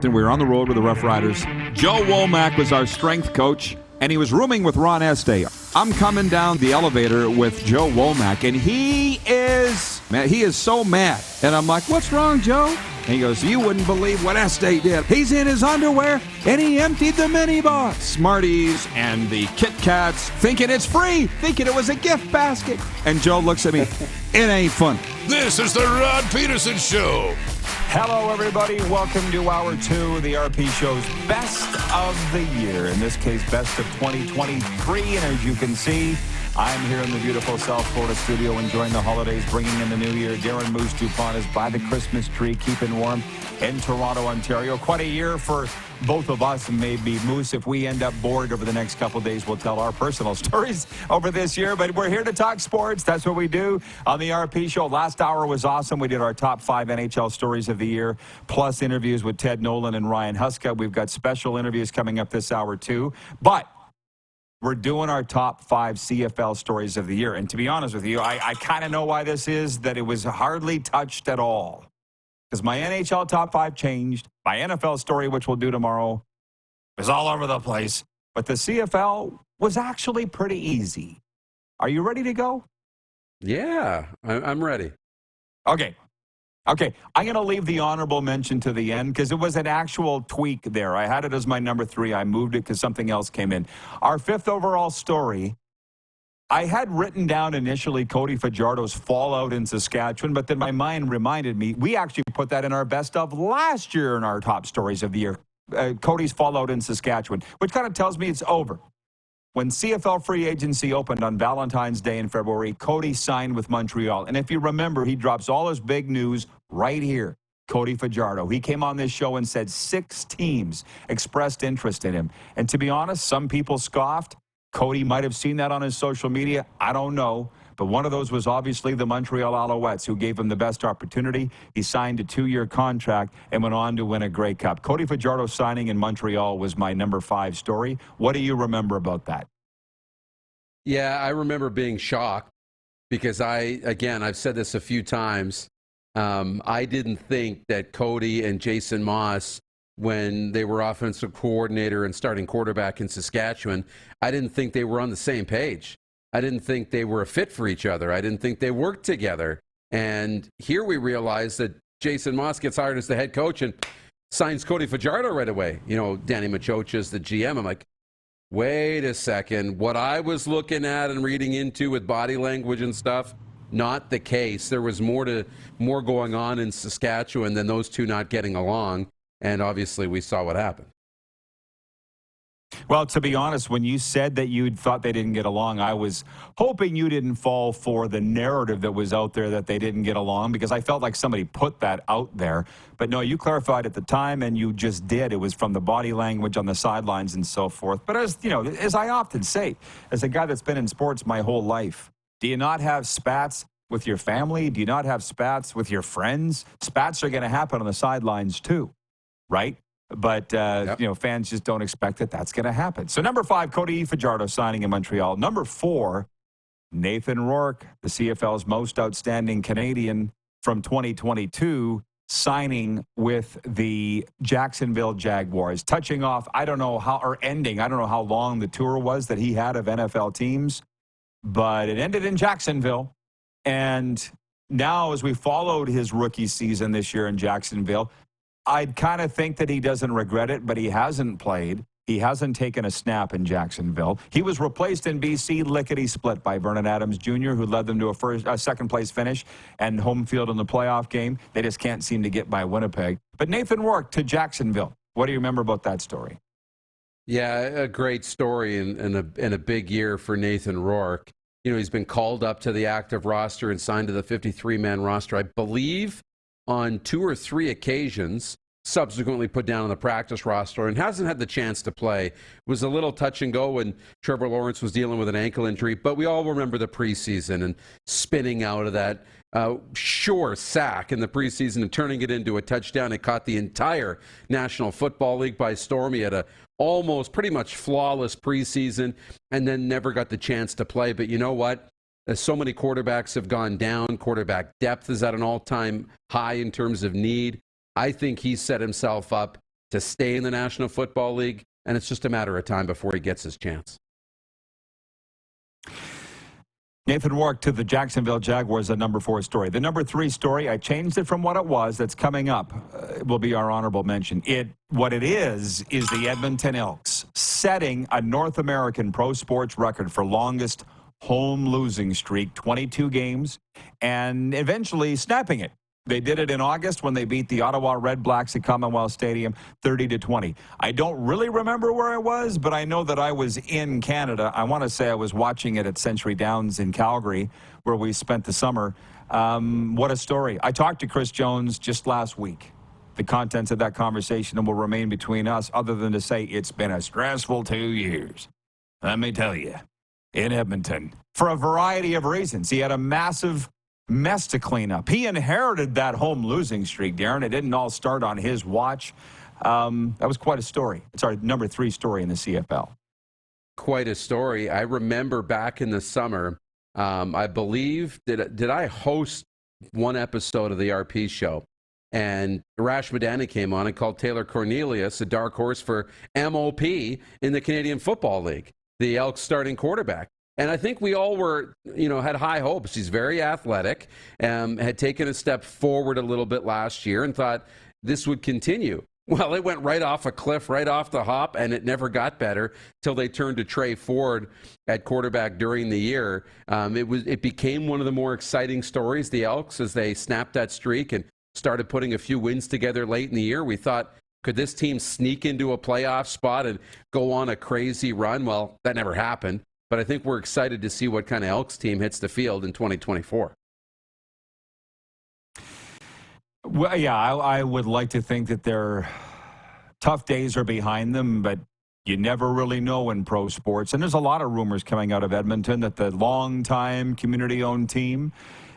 And we were on the road with the Rough Riders. Joe Womack was our strength coach, and he was rooming with Ron Estee. I'm coming down the elevator with Joe Womack, and he is so mad. And I'm like, what's wrong, Joe? And he goes, you wouldn't believe what Estee did. He's in his underwear, and he emptied the minibar. Smarties and the Kit Kats, thinking it's free, thinking it was a gift basket. And Joe looks at me, it ain't fun.
This is the Rod Pedersen Show.
Hello, everybody. Welcome to Hour 2, the RP Show's Best of the Year. In this case, Best of 2023. And as you can see, I'm here in the beautiful South Florida studio enjoying the holidays, bringing in the new year. Darren Moose Dupont is by the Christmas tree, keeping warm in Toronto, Ontario. Quite a year for both of us, and maybe Moose. If we end up bored over the next couple of days, we'll tell our personal stories over this year. But we're here to talk sports. That's what we do on the RP Show. Last hour was awesome. We did our top 5 NHL stories of the year, plus interviews with Ted Nolan and Ryan Huska. We've got special interviews coming up this hour, too. But we're doing our top 5 CFL stories of the year. And to be honest with you, I kind of know why this is, that it was hardly touched at all. Because my NHL top 5 changed. My NFL story, which we'll do tomorrow, was all over the place. But the CFL was actually pretty easy. Are you ready to go?
Yeah, I'm ready.
Okay. I'm going to leave the honorable mention to the end because it was an actual tweak there. I had it as my number 3. I moved it because something else came in. Our 5th overall story, I had written down initially Cody Fajardo's fallout in Saskatchewan, but then my mind reminded me, we actually put that in our best of last year in our top stories of the year. Cody's fallout in Saskatchewan, which kind of tells me it's over. When CFL free agency opened on Valentine's Day in February, Cody signed with Montreal. And if you remember, he drops all his big news right here. Cody Fajardo. He came on this show and said 6 teams expressed interest in him. And to be honest, some people scoffed. Cody might have seen that on his social media. I don't know. But one of those was obviously the Montreal Alouettes, who gave him the best opportunity. He signed a 2-year contract and went on to win a Grey Cup. Cody Fajardo signing in Montreal was my number 5 story. What do you remember about that?
Yeah, I remember being shocked because I've said this a few times. I didn't think that Cody and Jason Moss, when they were offensive coordinator and starting quarterback in Saskatchewan, I didn't think they were on the same page. I didn't think they were a fit for each other. I didn't think they worked together. And here we realize that Jason Moss gets hired as the head coach and signs Cody Fajardo right away. You know, Danny Machocha's the GM. I'm like, wait a second. What I was looking at and reading into with body language and stuff, not the case. There was more going on in Saskatchewan than those two not getting along. And obviously we saw what happened.
Well, to be honest, when you said that you thought they didn't get along, I was hoping you didn't fall for the narrative that was out there that they didn't get along, because I felt like somebody put that out there. But no, you clarified at the time, and you just did. It was from the body language on the sidelines and so forth. But as you know, as I often say, as a guy that's been in sports my whole life, do you not have spats with your family? Do you not have spats with your friends? Spats are going to happen on the sidelines too, right? But, fans just don't expect that that's going to happen. So number 5, Cody Fajardo signing in Montreal. Number 4, Nathan Rourke, the CFL's most outstanding Canadian from 2022, signing with the Jacksonville Jaguars. Touching off, I don't know how long the tour was that he had of NFL teams, but it ended in Jacksonville. And now as we followed his rookie season this year in Jacksonville, I'd kind of think that he doesn't regret it, but he hasn't played. He hasn't taken a snap in Jacksonville. He was replaced in BC lickety-split by Vernon Adams Jr., who led them to a second-place finish and home field in the playoff game. They just can't seem to get by Winnipeg. But Nathan Rourke to Jacksonville. What do you remember about that story?
Yeah, a great story and a big year for Nathan Rourke. He's been called up to the active roster and signed to the 53-man roster, I believe, on 2 or 3 occasions, subsequently put down on the practice roster and hasn't had the chance to play. It was a little touch and go when Trevor Lawrence was dealing with an ankle injury, but we all remember the preseason and spinning out of that sure sack in the preseason and turning it into a touchdown. It caught the entire National Football League by storm. He had a almost pretty much flawless preseason and then never got the chance to play. But you know what? So many quarterbacks have gone down. Quarterback depth is at an all-time high in terms of need. I think he's set himself up to stay in the National Football League, and it's just a matter of time before he gets his chance.
Nathan Rourke to the Jacksonville Jaguars, a number 4 story. The number 3 story, I changed it from what it was. That's coming up. Will be our honorable mention. What it is the Edmonton Elks setting a North American pro sports record for longest home losing streak, 22 games, and eventually snapping it. They did it in August when they beat the Ottawa Red Blacks at Commonwealth Stadium 30-20. I don't really remember where I was, but I know that I was in Canada. I want to say I was watching it at Century Downs in Calgary, where we spent the summer. What a story. I talked to Chris Jones just last week. The contents of that conversation will remain between us, other than to say it's been a stressful 2 years. Let me tell you, in Edmonton, for a variety of reasons. He had a massive mess to clean up. He inherited that home losing streak, Darren. It didn't all start on his watch. That was quite a story. It's our number 3 story in the CFL.
Quite a story. I remember back in the summer, I believe, did I host one episode of the RP show? And Rash Madani came on and called Taylor Cornelius a dark horse for MOP in the Canadian Football League, the Elks starting quarterback. And I think we all were, had high hopes. He's very athletic, had taken a step forward a little bit last year and thought this would continue. Well, it went right off a cliff, right off the hop, and it never got better till they turned to Trey Ford at quarterback during the year. It became one of the more exciting stories, the Elks, as they snapped that streak and started putting a few wins together late in the year. We thought, could this team sneak into a playoff spot and go on a crazy run? Well, that never happened. But I think we're excited to see what kind of Elks team hits the field in 2024.
Well, yeah, I would like to think that their tough days are behind them, but you never really know in pro sports. And there's a lot of rumors coming out of Edmonton that the longtime community-owned team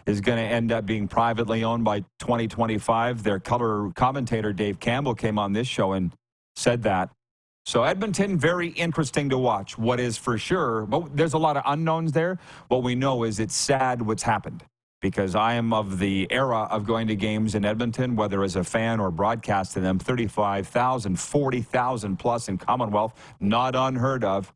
is going to end up being privately owned by 2025. Their color commentator, Dave Campbell, came on this show and said that. So Edmonton, very interesting to watch. What is for sure, but there's a lot of unknowns there. What we know is it's sad what's happened, because I am of the era of going to games in Edmonton, whether as a fan or broadcasting them, 35,000, 40,000 plus in Commonwealth, not unheard of.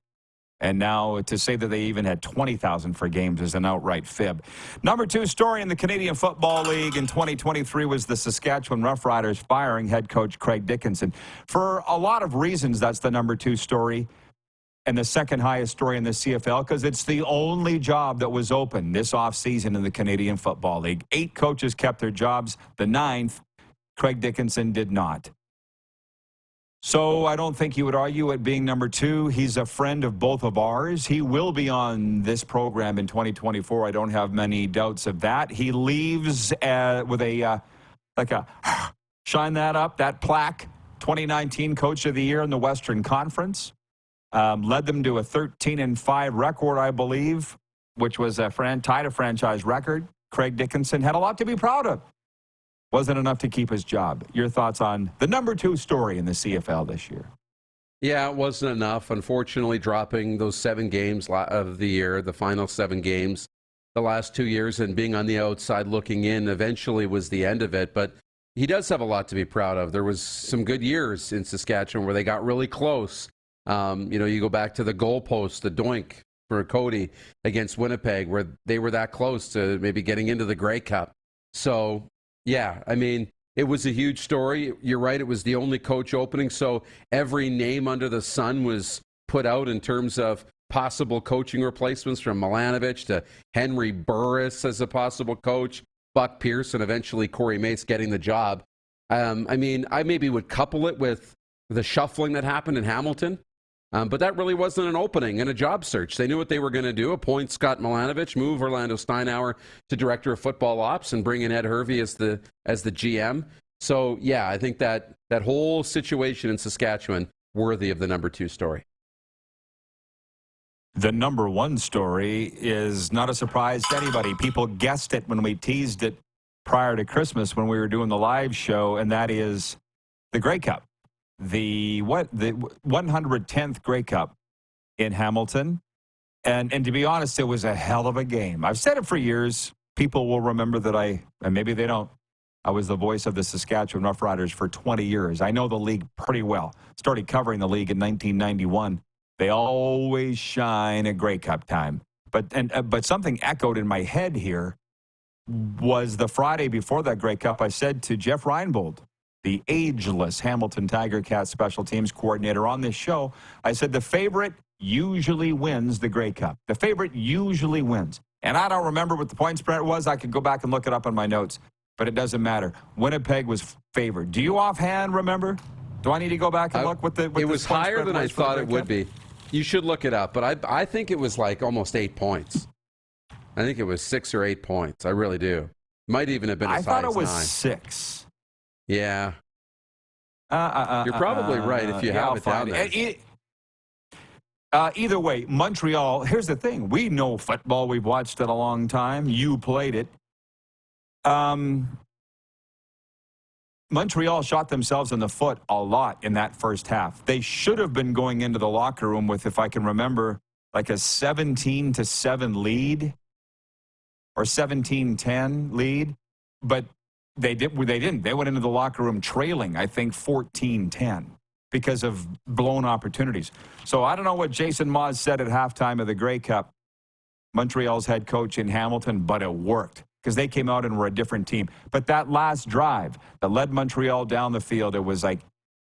And now to say that they even had 20,000 for games is an outright fib. Number 2 story in the Canadian Football League in 2023 was the Saskatchewan Roughriders firing head coach Craig Dickinson. For a lot of reasons, that's the number 2 story and the second highest story in the CFL, because it's the only job that was open this offseason in the Canadian Football League. 8 coaches kept their jobs. The 9th, Craig Dickinson, did not. So I don't think you would argue it being number 2. He's a friend of both of ours. He will be on this program in 2024. I don't have many doubts of that. He leaves with a shine that up, that plaque, 2019 Coach of the Year in the Western Conference. Led them to a 13-5 record, I believe, which was tied a franchise record. Craig Dickinson had a lot to be proud of. Wasn't enough to keep his job. Your thoughts on the number 2 story in the CFL this year?
Yeah, it wasn't enough. Unfortunately, dropping those 7 games of the year, the final 7 games, the last 2 years, and being on the outside looking in eventually was the end of it. But he does have a lot to be proud of. There was some good years in Saskatchewan where they got really close. You go back to the goalpost, the doink for Cody against Winnipeg, where they were that close to maybe getting into the Grey Cup. So, yeah, I mean, it was a huge story. You're right, it was the only coach opening, so every name under the sun was put out in terms of possible coaching replacements, from Milanovic to Henry Burris as a possible coach, Buck Pearson, eventually Corey Mace getting the job. I mean, I maybe would couple it with the shuffling that happened in Hamilton. But that really wasn't an opening and a job search. They knew what they were going to do: appoint Scott Milanovic, move Orlando Steinauer to director of football ops, and bring in Ed Hervey as the GM. So, yeah, I think that whole situation in Saskatchewan worthy of the number 2 story.
The number 1 story is not a surprise to anybody. People guessed it when we teased it prior to Christmas when we were doing the live show, and that is the Grey Cup. The 110th Grey Cup in Hamilton. And to be honest, it was a hell of a game. I've said it for years. People will remember that and maybe they don't, I was the voice of the Saskatchewan Roughriders for 20 years. I know the league pretty well. Started covering the league in 1991. They always shine at Grey Cup time. But something echoed in my head here was the Friday before that Grey Cup. I said to Jeff Reinbold, the ageless Hamilton Tiger Cats special teams coordinator on this show, I said the favorite usually wins the Grey Cup. The favorite usually wins. And I don't remember what the point spread was. I could go back and look it up on my notes, but it doesn't matter. Winnipeg was favored. Do you offhand remember? Do I need to go back and look what the
it was higher than I thought it would be. You should look it up, but I think it was like almost 8 points. I think it was 6 or 8 points. I really do. Might even have been as high as 9. I thought it was
6.
Yeah. You're probably right if you have it down there.
Either way, Montreal, here's the thing. We know football. We've watched it a long time. You played it. Montreal shot themselves in the foot a lot in that first half. They should have been going into the locker room with, if I can remember, like a 17-7 lead or 17-10 lead. But they didn't. They went into the locker room trailing, I think, 14-10 because of blown opportunities. So I don't know what Jason Maas said at halftime of the Grey Cup, Montreal's head coach in Hamilton, but it worked because they came out and were a different team. But that last drive that led Montreal down the field, it was like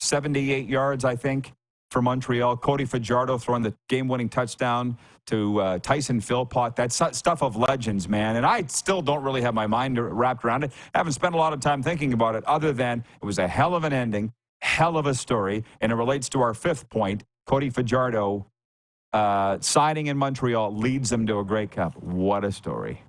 78 yards, I think, for Montreal. Cody Fajardo throwing the game-winning touchdown to Tyson Philpott. That's stuff of legends, man. And I still don't really have my mind wrapped around it. I haven't spent a lot of time thinking about it other than it was a hell of an ending, hell of a story, and it relates to our 5th point. Cody Fajardo signing in Montreal leads them to a Grey Cup. What a story.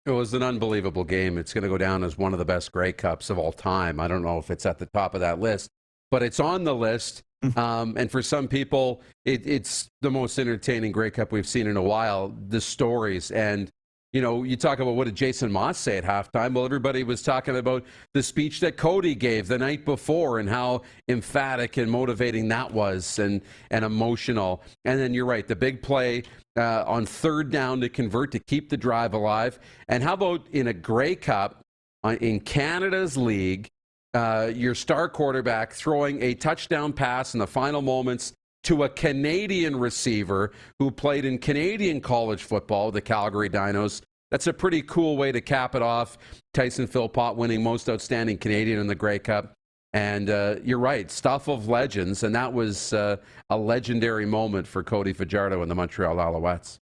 It was an unbelievable game. It's going to go down as one of the best Grey Cups of all time. I don't know if it's at the top of that list, but it's on the list. And for some people, it's the most entertaining Grey Cup we've seen in a while, the stories. And, you know, you talk about what did Jason Maas say at halftime? Well, everybody was talking about the speech that Cody gave the night before and how emphatic and motivating that was and emotional. And then you're right, the big play on 3rd down to convert to keep the drive alive. And how about in a Grey Cup in Canada's league, your star quarterback throwing a touchdown pass in the final moments to a Canadian receiver who played in Canadian college football, the Calgary Dinos. That's a pretty cool way to cap it off. Tyson Philpott winning most outstanding Canadian in the Grey Cup. And you're right, stuff of legends. And that was a legendary moment for Cody Fajardo and the Montreal Alouettes.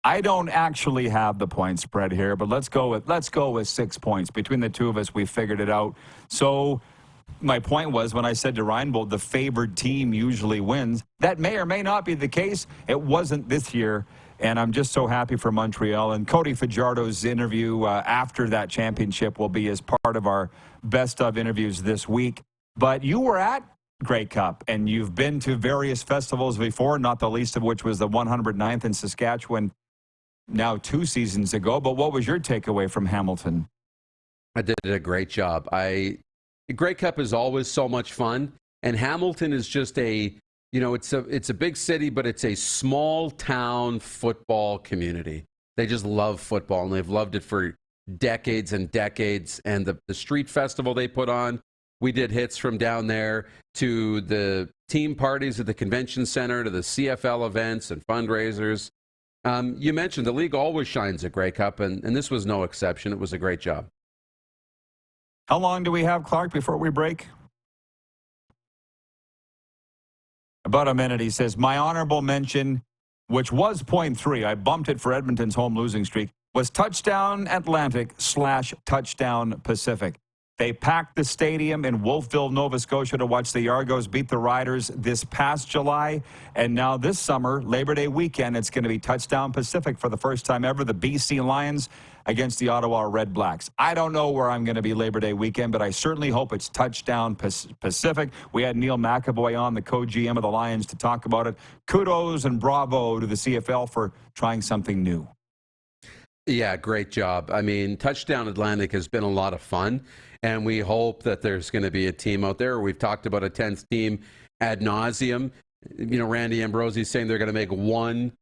I don't actually have the point spread here, but let's go with 6 points. Between the two of us, we figured it out. So my point was when I said to Reinbold, the favored team usually wins. That may or may not be the case. It wasn't this year, and I'm just so happy for Montreal. And Cody Fajardo's interview after that championship will be as part of our best of interviews this week. But you were at Grey Cup, and you've been to various festivals before, not the least of which was the 109th in Saskatchewan. now 2 seasons ago. But what was your takeaway from Hamilton?
I did a great job. The Grey Cup is always so much fun, and Hamilton is just it's a big city, but it's a small town football community. They just love football, and they've loved it for decades and decades. And the street festival they put on, we did hits from down there, to the team parties at the convention center, to the CFL events and fundraisers. You mentioned the league always shines at Grey Cup, and this was no exception. It was a great job.
How long do we have, Clark, before we break? About a minute. He says, my honorable mention, which was .3, I bumped it for Edmonton's home losing streak, was touchdown Atlantic / touchdown Pacific. They packed the stadium in Wolfville, Nova Scotia to watch the Argos beat the Riders this past July. And now this summer, Labor Day weekend, it's going to be touchdown Pacific for the first time ever. The BC Lions against the Ottawa Red Blacks. I don't know where I'm going to be Labor Day weekend, but I certainly hope it's touchdown Pacific. We had Neil McAvoy on, the co-GM of the Lions, to talk about it. Kudos and bravo to the CFL for trying something new.
Yeah, great job. I mean, Touchdown Atlantic has been a lot of fun, and we hope that there's going to be a team out there. We've talked about a 10th team ad nauseum. You know, Randy Ambrosi saying they're going to make one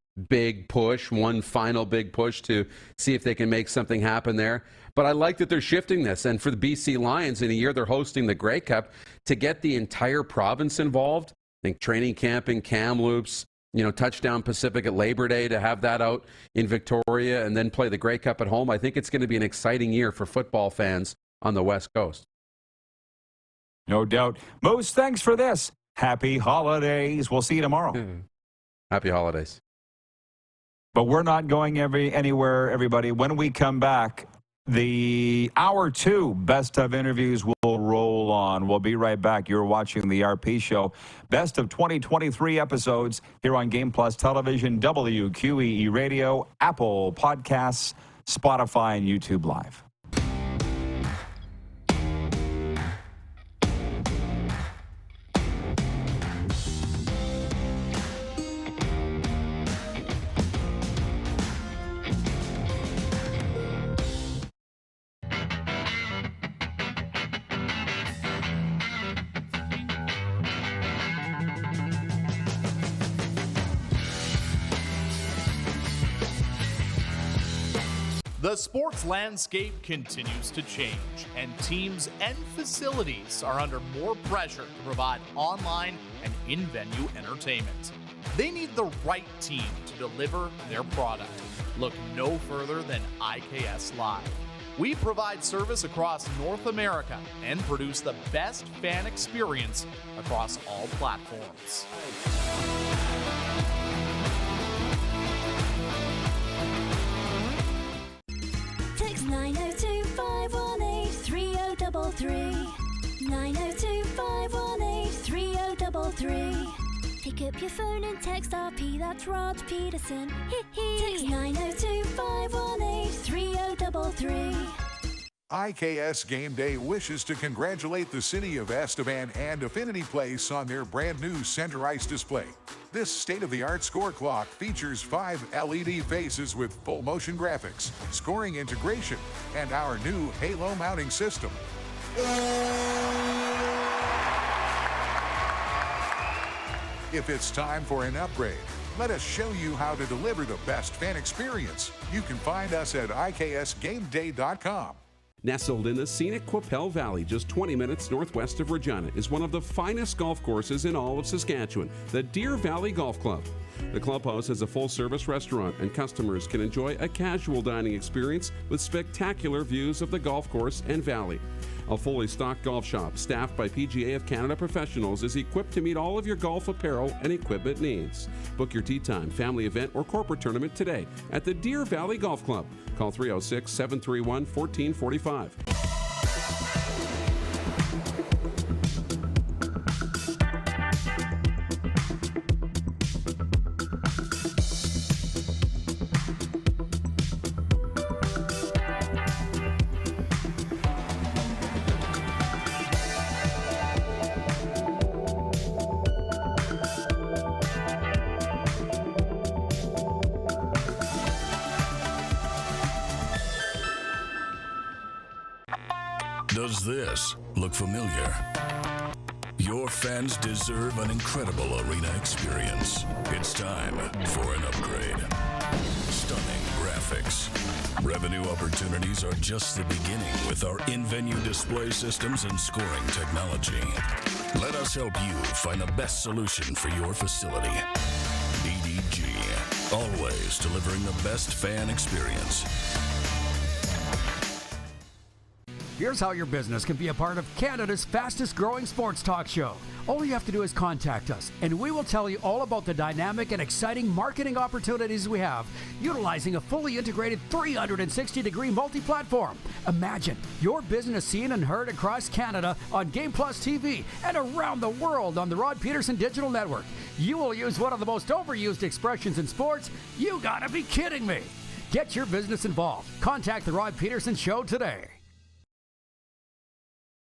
final big push to see if they can make something happen there. But I like that they're shifting this. And for the BC Lions, in a year they're hosting the Grey Cup, to get the entire province involved, I think training camping, Kamloops, Touchdown Pacific at Labor Day, to have that out in Victoria and then play the Grey Cup at home. I think it's going to be an exciting year for football fans on the West Coast.
No doubt. Moose, thanks for this. Happy holidays. We'll see you tomorrow.
Happy holidays.
But we're not going anywhere, everybody. When we come back, the Hour 2 Best of interviews will roll on. We'll be right back. You're watching the RP Show. Best of 2023 episodes here on Game Plus Television, WQEE Radio, Apple Podcasts, Spotify, and YouTube Live.
The sports landscape continues to change, and teams and facilities are under more pressure to provide online and in-venue entertainment. They need the right team to deliver their product. Look no further than IKS Live. We provide service across North America and produce the best fan experience across all platforms.
Text 902-518-3033. 902-518-3033. Pick up your phone and text RP, that's Rod Pedersen. Text 902-518-3033.
IKS Game Day wishes to congratulate the city of Estevan and Affinity Place on their brand new center ice display. This state-of-the-art score clock features 5 LED faces with full motion graphics, scoring integration, and our new halo mounting system. If it's time for an upgrade, let us show you how to deliver the best fan experience. You can find us at IKSGameDay.com.
Nestled in the scenic Qu'Appelle Valley, just 20 minutes northwest of Regina, is one of the finest golf courses in all of Saskatchewan, the Deer Valley Golf Club. The clubhouse has a full-service restaurant, and customers can enjoy a casual dining experience with spectacular views of the golf course and valley. A fully stocked golf shop, staffed by PGA of Canada professionals, is equipped to meet all of your golf apparel and equipment needs. Book your tee time, family event, or corporate tournament at the Deer Valley Golf Club. Call 306-731-1445.
Does this look familiar? Your fans deserve an incredible arena experience. It's time for an upgrade. Stunning graphics. Revenue opportunities are just the beginning with our in-venue display systems and scoring technology. Let us help you find the best solution for your facility. DDG, always delivering the best fan experience.
Here's how your business can be a part of Canada's fastest growing sports talk show. All you have to do is contact us, and we will tell you all about the dynamic and exciting marketing opportunities we have, utilizing a fully integrated 360-degree multi-platform. Imagine your business seen and heard across Canada on Game Plus TV and around the world on the Rod Pedersen Digital Network. You will use one of the most overused expressions in sports. You gotta be kidding me. Get your business involved. Contact the Rod Pedersen Show today.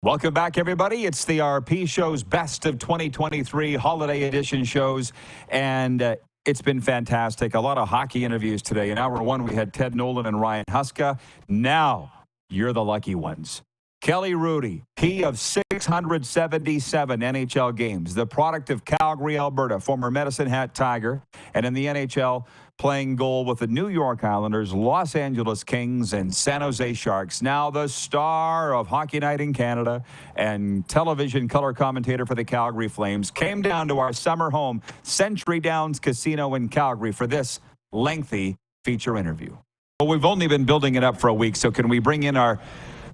Welcome back, everybody. It's the RP Show's Best of 2023 Holiday Edition shows, and it's been fantastic. A lot of hockey interviews today. In hour one, we had Ted Nolan and Ryan Huska. Now, you're the lucky ones. Kelly Hrudey, he of 677 NHL games, the product of Calgary, Alberta, former Medicine Hat Tiger, and in the NHL, playing goal with the New York Islanders, Los Angeles Kings, and San Jose Sharks. Now the star of Hockey Night in Canada and television color commentator for the Calgary Flames came down to our summer home, Century Downs Casino in Calgary, for this lengthy feature interview. Well, we've only been building it up for a week, so can we bring in our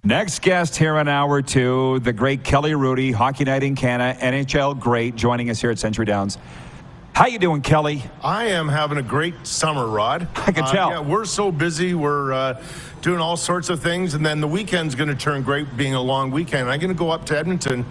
next guest here in hour two, the great Kelly Hrudey, Hockey Night in Canada, NHL great, joining us here at Century Downs. How you doing, Kelly?
I am having a great summer, Rod.
I can tell.
Yeah, we're so busy. We're doing all sorts of things, and then the weekend's going to turn great, being a long weekend. I'm going to go up to Edmonton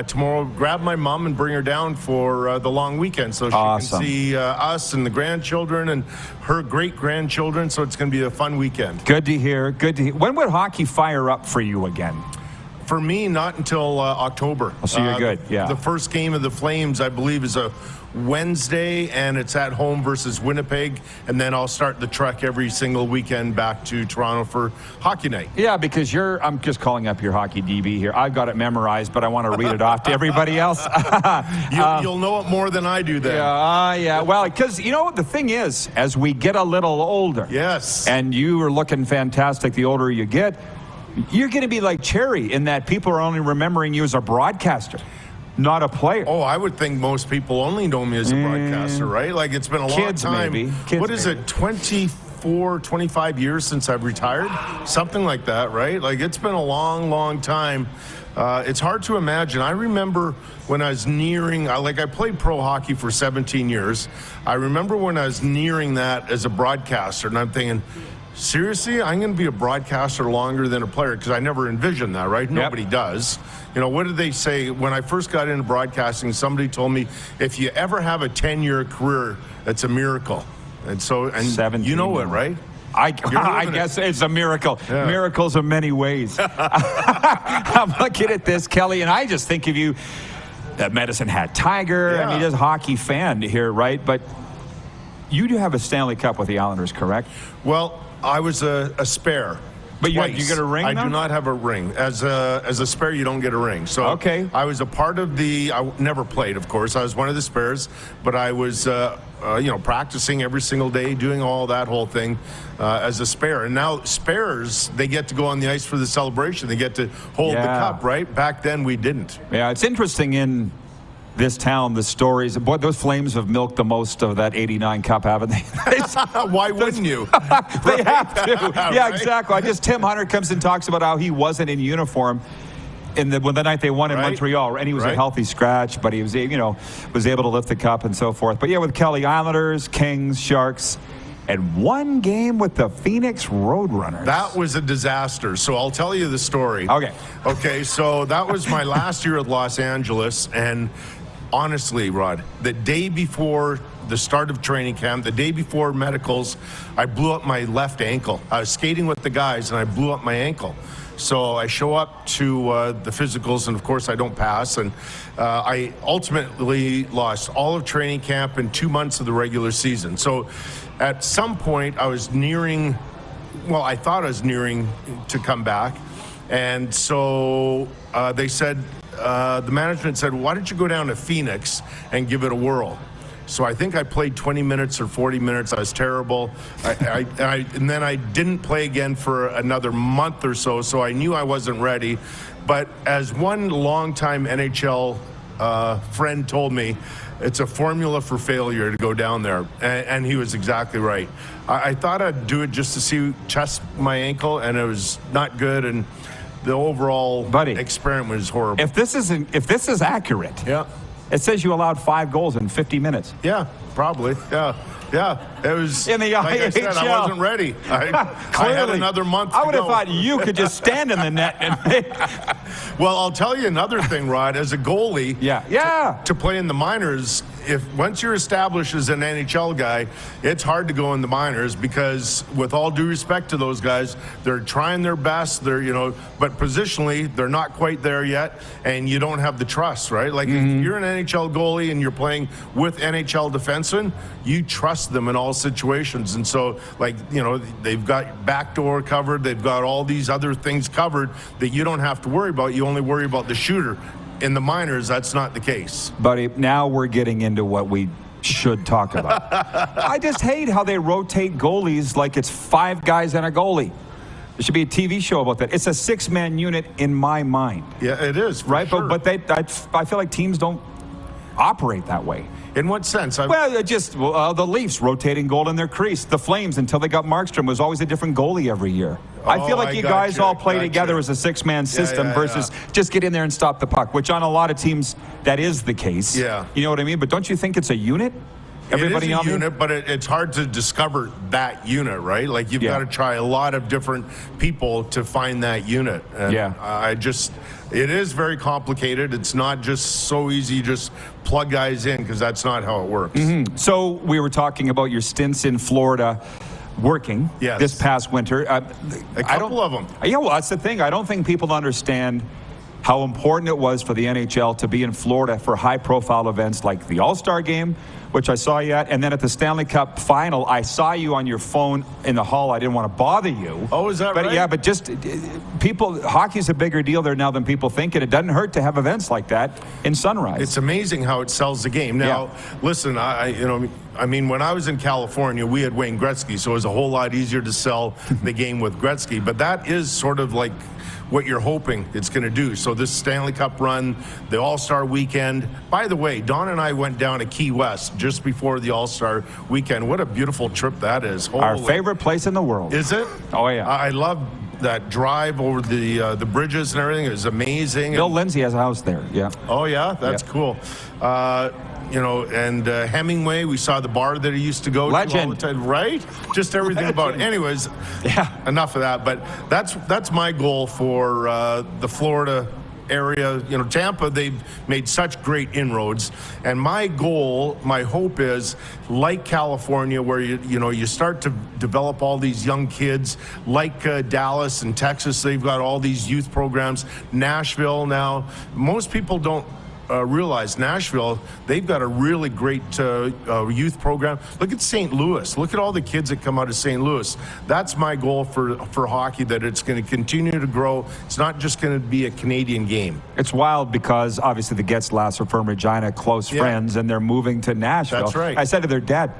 tomorrow, grab my mom, and bring her down for the long weekend, so she can see us and the grandchildren and her great-grandchildren. So it's going to be a fun weekend.
Good to hear. Good to hear. When would hockey fire up for you again?
For me, not until October.
Oh, so you're good. Yeah.
The first game of the Flames, I believe, is a Wednesday, and it's at home versus Winnipeg, and then I'll start the trek every single weekend back to Toronto for Hockey Night.
Yeah, because I'm just calling up your hockey DB here. I've got it memorized, but I want to read it off to everybody else.
You'll know it more than I do then.
Yeah. Well, because, you know, the thing is, as we get a little older,
yes,
and you are looking fantastic the older you get, you're going to be like Cherry in that people are only remembering you as a broadcaster, not a player.
Oh, I would think most people only know me as a broadcaster, right? Like, it's been a long time.
Maybe.
What is it, 24, 25 years since I've retired? Something like that, right? Like, it's been a long, long time. It's hard to imagine. I remember when I was nearing, I played pro hockey for 17 years. I remember when I was nearing that as a broadcaster, and I'm thinking, seriously, I'm going to be a broadcaster longer than a player, because I never envisioned that, right? Nobody does. You know, what did they say? When I first got into broadcasting, somebody told me, if you ever have a 10-year career, it's a miracle. And so, and you know it, right?
I guess it's a miracle. Yeah. Miracles in many ways. I'm looking at this, Kelly, and I just think of you, that Medicine Hat Tiger.
Yeah.
I mean, just a hockey fan here, right? But you do have a Stanley Cup with the Islanders, correct?
Well, I was a spare.
But you get a ring?
I do not have a ring. As a spare, you don't get a ring. So
okay.
I was a part of I never played, of course. I was one of the spares, but I was practicing every single day, doing all that whole thing as a spare. And now spares, they get to go on the ice for the celebration. They get to hold the cup, right? Back then, we didn't.
Yeah, it's interesting in this town, the stories. Boy, those Flames have milked the most of that 89 Cup, haven't they?
Why wouldn't you?
They have to. Yeah, exactly. Tim Hunter comes and talks about how he wasn't in uniform when the night they won in Montreal, and he was a healthy scratch, but he was, was able to lift the cup and so forth. But yeah, with Kelly, Islanders, Kings, Sharks, and one game with the Phoenix Roadrunners.
That was a disaster. So I'll tell you the story. Okay, so that was my last year at Los Angeles, and honestly, Rod, the day before the start of training camp, the day before medicals, I blew up my left ankle. I was skating with the guys, and I blew up my ankle. So I show up to the physicals, and of course I don't pass. And I ultimately lost all of training camp and 2 months of the regular season. So at some point I was nearing, well, I thought I was nearing to come back. And so they said, the management said, why don't you go down to Phoenix and give it a whirl? So I think I played 20 minutes or 40 minutes. I was terrible. And then I didn't play again for another month or so, so I knew I wasn't ready. But as one longtime NHL friend told me, it's a formula for failure to go down there. And he was exactly right. I thought I'd do it just to test my ankle, and it was not good. And the overall experiment was horrible.
If this is accurate,
yeah,
it says you allowed 5 goals in 50 minutes.
Yeah, probably. Yeah. It was
in the
like
IHL.
I said, I wasn't ready. I had another month.
I would
to
have
go.
thought you could just stand in the net.
Well, I'll tell you another thing, Rod. As a goalie, to play in the minors, once you're established as an NHL guy, it's hard to go in the minors because, with all due respect to those guys, they're trying their best. But positionally, they're not quite there yet, and you don't have the trust, right? Like if you're an NHL goalie and you're playing with NHL defensemen, you trust them in all situations. And so, they've got backdoor covered. They've got all these other things covered that you don't have to worry about. You only worry about the shooter. In the minors, that's not the case.
Buddy, now we're getting into what we should talk about. I just hate how they rotate goalies like it's 5 guys and a goalie. There should be a TV show about that. It's a 6-man unit in my mind.
Yeah, it is.
Right?
Sure.
But I feel like teams don't operate that way.
In what sense?
The Leafs rotating goal in their crease. The Flames, until they got Markstrom, was always a different goalie every year. I feel like you guys all play together as a 6-man system versus just get in there and stop the puck, which on a lot of teams, that is the case.
Yeah.
You know what I mean? But don't you think it's a unit?
Everybody it is a unit, but it's hard to discover that unit, right? Like you've got to try a lot of different people to find that unit. And it is very complicated. It's not just so easy, just plug guys in, because that's not how it works.
So we were talking about your stints in Florida working this past winter.
A couple of them.
Yeah, well, that's the thing. I don't think people understand how important it was for the NHL to be in Florida for high-profile events like the All-Star Game, which I saw you at, and then at the Stanley Cup Final, I saw you on your phone in the hall. I didn't want to bother you.
Oh, is that right?
Yeah, but just hockey's a bigger deal there now than people think, and it doesn't hurt to have events like that in Sunrise.
It's amazing how it sells the game. Now, listen, when I was in California, we had Wayne Gretzky, so it was a whole lot easier to sell the game with Gretzky. But that is sort of like what you're hoping it's going to do. So this Stanley Cup run, the All-Star weekend. By the way, Don and I went down to Key West just before the All-Star weekend. What a beautiful trip that is.
Our favorite place in the world.
Is it?
Oh, yeah.
I love that drive over the bridges and everything. It was amazing.
Bill Lindsay has a house there, yeah.
Oh, yeah? That's cool. And Hemingway, we saw the bar that he used to go to all the time, right? Just everything about it. Anyways, enough of that. But that's my goal for the Florida area. Tampa, they've made such great inroads. And my goal, my hope is, like California, where you start to develop all these young kids, like Dallas and Texas, they've got all these youth programs. Nashville now, most people don't realize Nashville, they've got a really great youth program. Look at St. Louis. Look at all the kids that come out of St. Louis. That's my goal for hockey, that it's going to continue to grow. It's not just going to be a Canadian game.
It's wild because obviously the Getzlaffs are from Regina, close friends, and they're moving to Nashville.
That's right.
I said to their dad,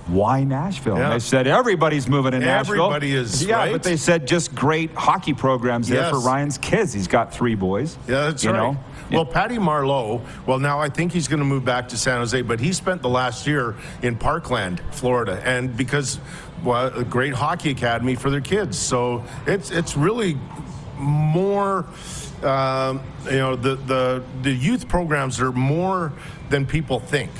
why Nashville?
Yeah.
And they said, everybody's moving to Nashville.
Everybody is, right?
But they said just great hockey programs there for Ryan's kids. He's got 3 boys.
Yeah, that's right. Well, Patty Marleau, now I think he's going to move back to San Jose, but he spent the last year in Parkland, Florida, and because, a great hockey academy for their kids. So it's really more, the youth programs are more than people think.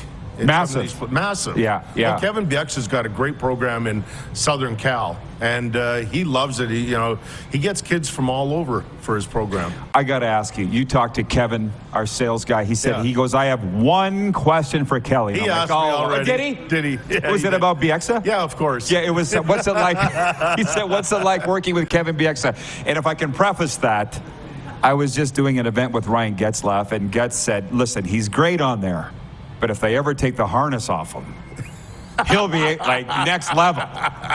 Massive.
Yeah.
Well, Kevin Bieksa has got a great program in Southern Cal, and he loves it. He gets kids from all over for his program.
I got to ask you, you talked to Kevin, our sales guy. He said, he goes, I have one question for Kelly.
He asked me already.
Did he?
Did he? Yeah,
was it about Bieksa?
Yeah, of course.
Yeah, it was. What's it like? He said, what's it like working with Kevin Bieksa? And if I can preface that, I was just doing an event with Ryan Getzlaff, and Getz said, listen, he's great on there, but if they ever take the harness off him, he'll be like next level.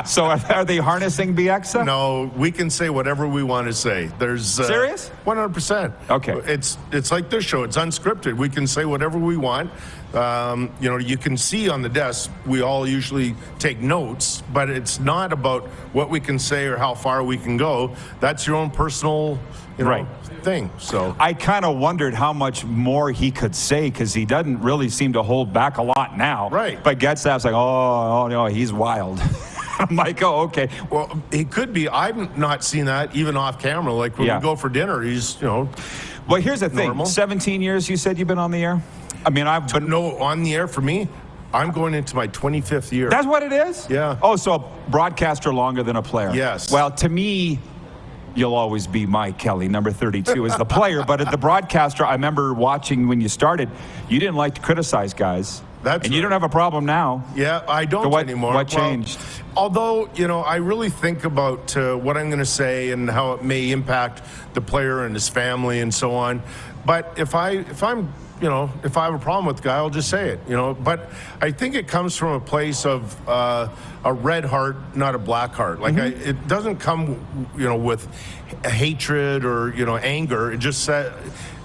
So are they harnessing Bieksa?
No, we can say whatever we want to say. There's
serious?
100%.
Okay.
It's like this show. It's unscripted. We can say whatever we want. You can see on the desk, we all usually take notes, but it's not about what we can say or how far we can go. That's your own personal, thing. So
I kind of wondered how much more he could say because he doesn't really seem to hold back a lot now.
Right.
But Getzlaff's like, oh no, he's wild. I'm like, oh, okay.
Well, he could be. I've not seen that even off camera. Like when we go for dinner, he's,
Well, here's the thing. 17 years you said you've been on the air? I mean, I've been...
No, on the air for me, I'm going into my 25th year.
That's what it is?
Yeah.
Oh, so a broadcaster longer than a player.
Yes.
Well, to me, you'll always be Mike Kelly, number 32 as the player. But at the broadcaster, I remember watching when you started, you didn't like to criticize guys. And you don't have a problem now.
Yeah, I don't anymore.
What changed?
Although, I really think about what I'm going to say and how it may impact the player and his family and so on. But if I have a problem with the guy, I'll just say it, But I think it comes from a place of a red heart, not a black heart. Like, it doesn't come, with hatred or, anger. It just said,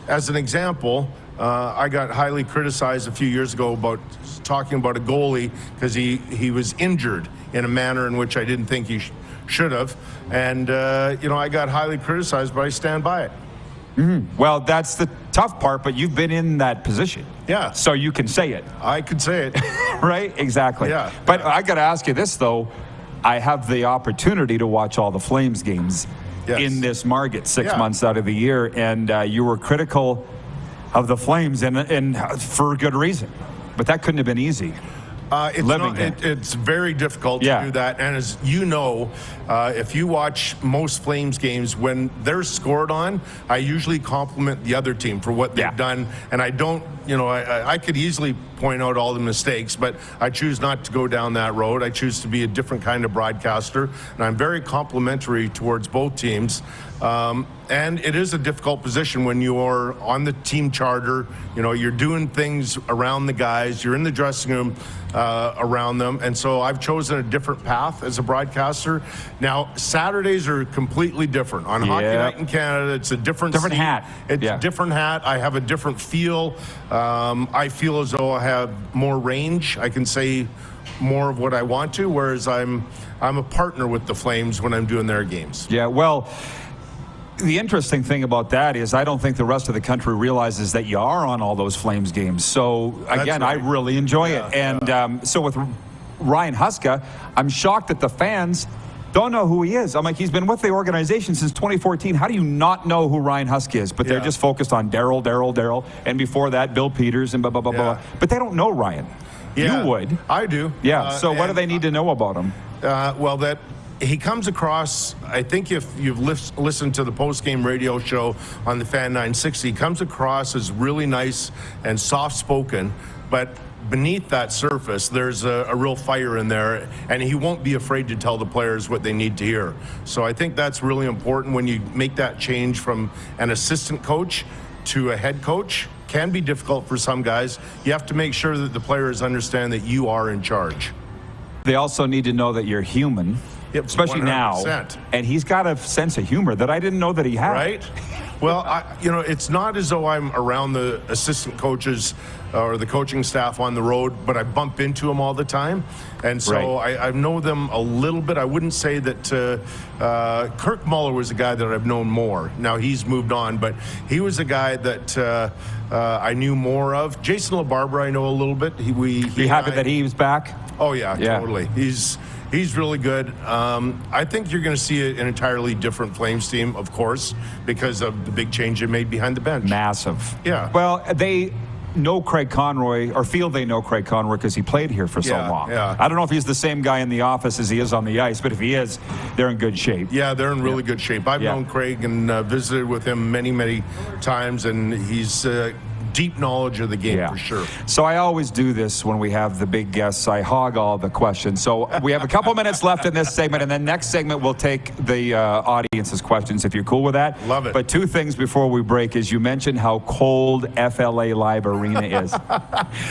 as an example, I got highly criticized a few years ago about talking about a goalie because he was injured in a manner in which I didn't think he should have. And, I got highly criticized, but I stand by it.
Well, that's the tough part, but you've been in that position.
Yeah.
So you can say it.
I could say it.
Right? Exactly.
Yeah.
But I got to ask you this, though. I have the opportunity to watch all the Flames games in this market 6 months out of the year, and you were critical of the Flames, and for good reason. But that couldn't have been easy.
It's very difficult to do that. And as you know, if you watch most Flames games, when they're scored on, I usually compliment the other team for what they've done. And I don't, I could easily point out all the mistakes, but I choose not to go down that road. I choose to be a different kind of broadcaster. And I'm very complimentary towards both teams. And it is a difficult position when you're on the team charter. You're doing things around the guys. You're in the dressing room around them. And so I've chosen a different path as a broadcaster. Now, Saturdays are completely different. On Hockey Night in Canada, it's a different
hat.
It's a different hat. I have a different feel. I feel as though I have more range. I can say more of what I want to, whereas I'm a partner with the Flames when I'm doing their games.
Yeah, well, the interesting thing about that is I don't think the rest of the country realizes that you are on all those Flames games. So, again, I really enjoy it. And so with Ryan Huska, I'm shocked that the fans don't know who he is. I'm like, he's been with the organization since 2014. How do you not know who Ryan Huska is? But they're just focused on Daryl, and before that, Bill Peters and blah, blah, blah, blah. But they don't know Ryan.
Yeah,
you would.
I do.
Yeah, so what do they need to know about him?
Well, that he comes across, I think if you've listened to the post-game radio show on the Fan 960, he comes across as really nice and soft-spoken, but beneath that surface, there's a real fire in there, and he won't be afraid to tell the players what they need to hear. So I think that's really important when you make that change from an assistant coach to a head coach. Can be difficult for some guys. You have to make sure that the players understand that you are in charge.
They also need to know that you're human, especially 100%. Now. And he's got a sense of humor that I didn't know that he had.
Right? Well, it's not as though I'm around the assistant coaches or the coaching staff on the road, but I bump into them all the time. And so I know them a little bit. I wouldn't say that Kirk Muller was a guy that I've known more. Now he's moved on, but he was a guy that I knew more of. Jason LaBarbera, I know a little bit.
You happy that he was back?
Oh, yeah, totally. He's really good. I think you're going to see an entirely different Flames team, of course, because of the big change they made behind the bench.
Massive.
Yeah.
Well, they know Craig Conroy, or feel they know Craig Conroy because he played here for so long.
Yeah.
I don't know if he's the same guy in the office as he is on the ice, but if he is, they're in good shape.
Yeah, they're in really good shape. I've known Craig and visited with him many, many times, and he's deep knowledge of the game for sure.
So I always do this when we have the big guests. I hog all the questions. So we have a couple minutes left in this segment, and then next segment we'll take the audience's questions, if you're cool with that.
Love it.
But two things before we break is you mentioned how cold FLA Live Arena is.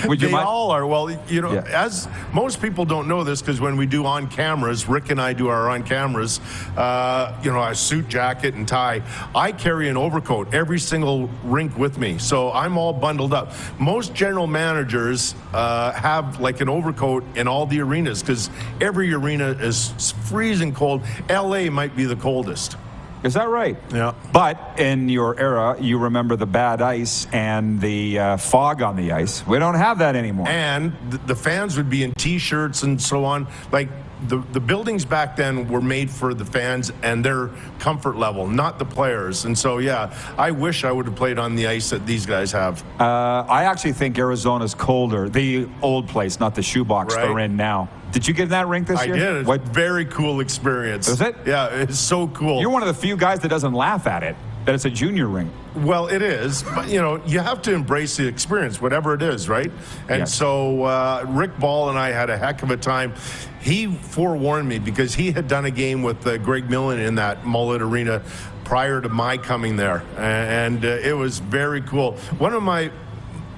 Would you
They
mind?
all are. Well, as most people don't know this, because when we do on cameras, Rick and I do our on cameras, a suit, jacket, and tie. I carry an overcoat every single rink with me, so I'm all bundled up. Most general managers have like an overcoat in all the arenas because every arena is freezing cold. LA might be the coldest.
Is that right?
Yeah.
But in your era, you remember the bad ice and the fog on the ice. We don't have that anymore.
And the fans would be in T-shirts and so on. Like the buildings back then were made for the fans and their comfort level, not the players. And so, yeah, I wish I would have played on the ice that these guys have.
I actually think Arizona's colder. The old place, not the shoebox they're in now. Did you get in that rink this year?
I did. It's a very cool experience.
Is it?
Yeah, it's so cool.
You're one of the few guys that doesn't laugh at it, that it's a junior rink.
Well, it is, but you have to embrace the experience, whatever it is, right? And so Rick Ball and I had a heck of a time. He forewarned me because he had done a game with Greg Millen in that Mullet Arena prior to my coming there, and it was very cool. One of my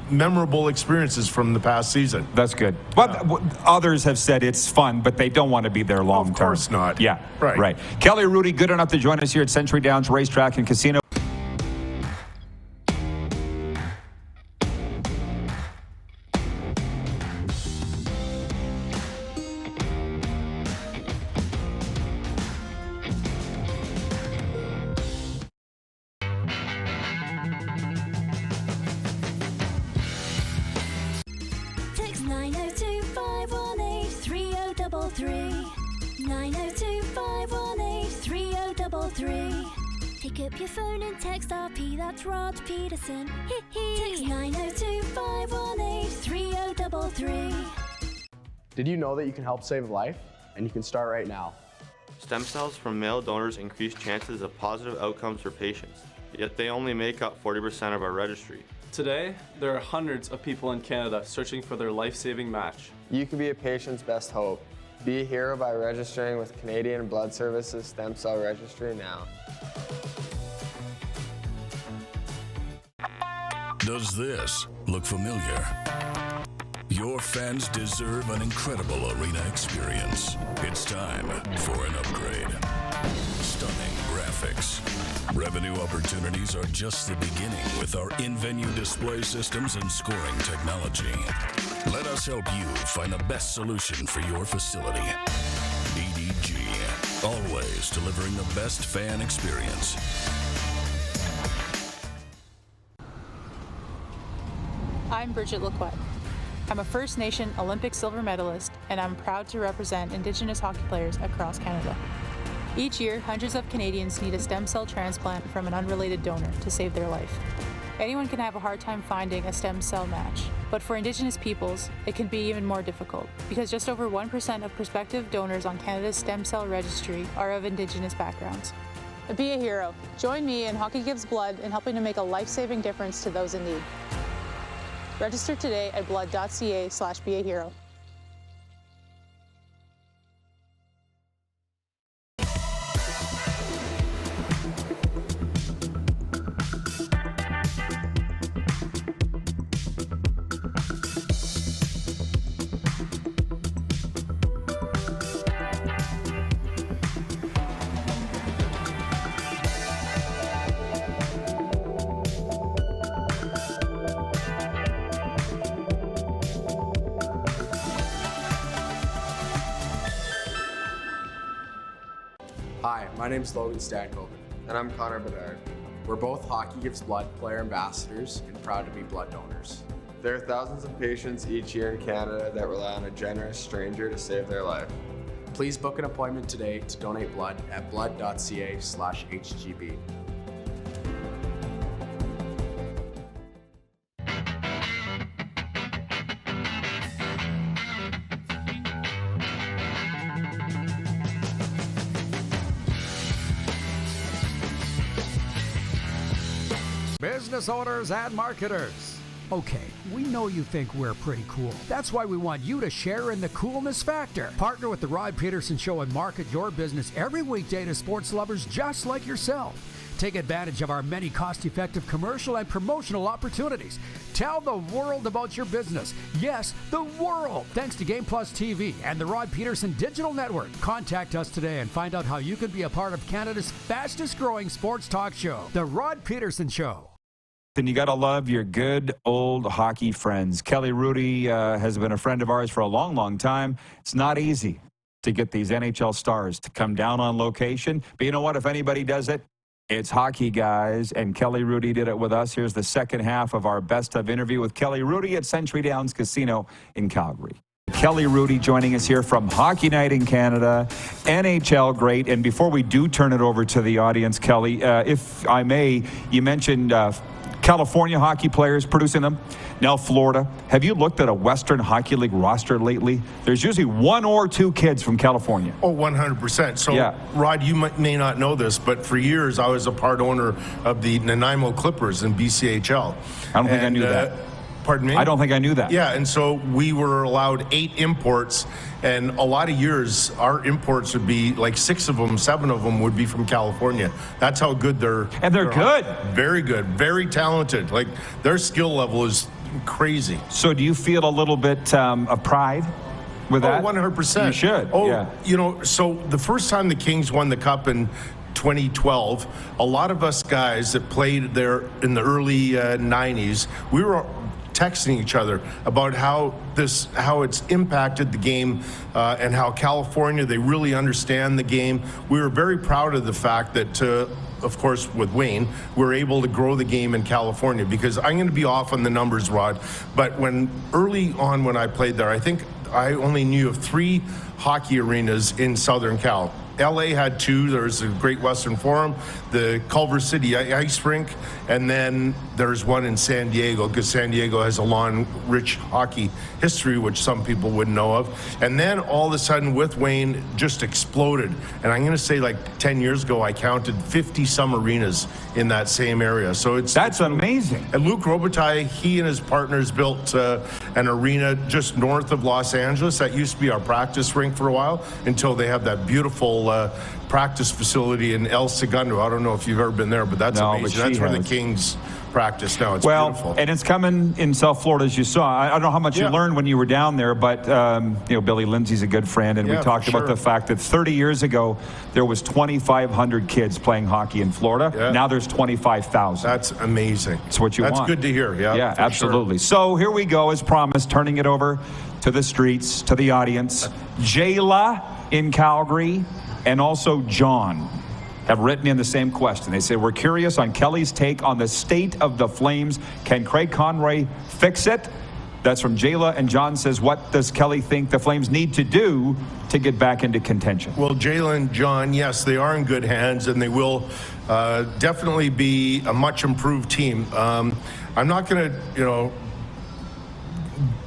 memorable experiences from the past season.
That's good. But others have said it's fun, but they don't want to be there long term.
Of course not.
Yeah,
right.
Kelly Hrudey, good enough to join us here at Century Downs Racetrack and Casino.
Text 902-518-3033. 902-518-3033. Pick up your phone and text RP, that's Rod Pedersen. Text 902-518-3033.
Did you know that you can help save a life? And you can start right now.
Stem cells from male donors increase chances of positive outcomes for patients, yet they only make up 40% of our registry.
Today, there are hundreds of people in Canada searching for their life-saving match.
You can be a patient's best hope. Be a hero by registering with Canadian Blood Services Stem Cell Registry now.
Does this look familiar? Your fans deserve an incredible arena experience. It's time for an upgrade. Stunning graphics. Revenue opportunities are just the beginning with our in-venue display systems and scoring technology. Let us help you find the best solution for your facility. EDG, always delivering the best fan experience.
I'm Bridget Lacquette. I'm a First Nation Olympic silver medalist, and I'm proud to represent Indigenous hockey players across Canada. Each year, hundreds of Canadians need a stem cell transplant from an unrelated donor to save their life. Anyone can have a hard time finding a stem cell match, but for Indigenous peoples, it can be even more difficult because just over 1% of prospective donors on Canada's stem cell registry are of Indigenous backgrounds. Be a hero. Join me in Hockey Gives Blood in helping to make a life-saving difference to those in need. Register today at blood.ca/beahero.
Hi, my name is Logan Stankoven.
And I'm Connor Bedard.
We're both Hockey Gives Blood player ambassadors and proud to be blood donors.
There are thousands of patients each year in Canada that rely on a generous stranger to save their life.
Please book an appointment today to donate blood at blood.ca/HGB.
Business owners and marketers, Okay, we know you think we're pretty cool. That's why we want you to share in the coolness factor. Partner with the Rod Pedersen Show and market your business every weekday to sports lovers just like yourself. Take advantage of our many cost-effective commercial and promotional opportunities. Tell the world about your business. Yes, the world. Thanks to Game Plus TV and the Rod Pedersen Digital Network. Contact us today and find out how you can be a part of Canada's fastest-growing sports talk show, The Rod Pedersen Show.
And you got to love your good old hockey friends. Kelly Hrudey has been a friend of ours for a long, long time. It's not easy to get these NHL stars to come down on location. But you know what? If anybody does it, it's hockey guys. And Kelly Hrudey did it with us. Here's the second half of our best of interview with Kelly Hrudey at Century Downs Casino in Calgary. Kelly Hrudey joining us here from Hockey Night in Canada, NHL great. And before we do turn it over to the audience, Kelly, if I may, you mentioned California hockey players producing them. Now Florida. Have you looked at a Western Hockey League roster lately? There's usually one or two kids from California.
Oh, 100%. So, yeah. Rod, you may not know this, but for years I was a part owner of the Nanaimo Clippers in BCHL.
I don't think I knew that.
Pardon me?
I don't think I knew that.
Yeah, and so we were allowed 8 imports, and a lot of years our imports would be like 7 of them would be from California. That's how good they're
good.
Very good, very talented. Like their skill level is crazy.
So do you feel a little bit of pride with that?
100%.
You should.
Oh,
yeah.
You know, so the first time the Kings won the Cup in 2012, a lot of us guys that played there in the early 90s, we were texting each other about how it's impacted the game and how California, they really understand the game. We were very proud of the fact that, of course, with Wayne, we're able to grow the game in California, because I'm going to be off on the numbers, Rod, but early on when I played there, I think I only knew of 3 hockey arenas in Southern Cal. LA had 2. There's a Great Western Forum, the Culver City Ice Rink, and then there's one in San Diego, because San Diego has a long, rich hockey history, which some people wouldn't know of. And then all of a sudden, with Wayne, just exploded. And I'm going to say, like 10 years ago, I counted 50-some arenas in that same area. So that's
amazing.
And Luc Robitaille, he and his partners built an arena just north of Los Angeles. That used to be our practice rink for a while, until they have that beautiful practice facility in El Segundo. I don't know if you've ever been there, but that's amazing. That's where the Kings practice now. It's beautiful.
And it's coming in South Florida, as you saw. I don't know how much you learned when you were down there, but Billy Lindsay's a good friend, and we talked about the fact that 30 years ago there was 2,500 kids playing hockey in Florida. Yeah. Now there's 25,000.
That's amazing.
That's what you want.
That's good to hear.
Yeah, absolutely. Sure. So here we go, as promised, turning it over to the streets, to the audience. Jayla in Calgary, and also John have written in the same question. They say, we're curious on Kelly's take on the state of the Flames. Can Craig Conroy fix it? That's from Jayla. And John says, what does Kelly think the Flames need to do to get back into contention?
Well, Jayla and John, yes, they are in good hands, and they will definitely be a much improved team. I'm not going to,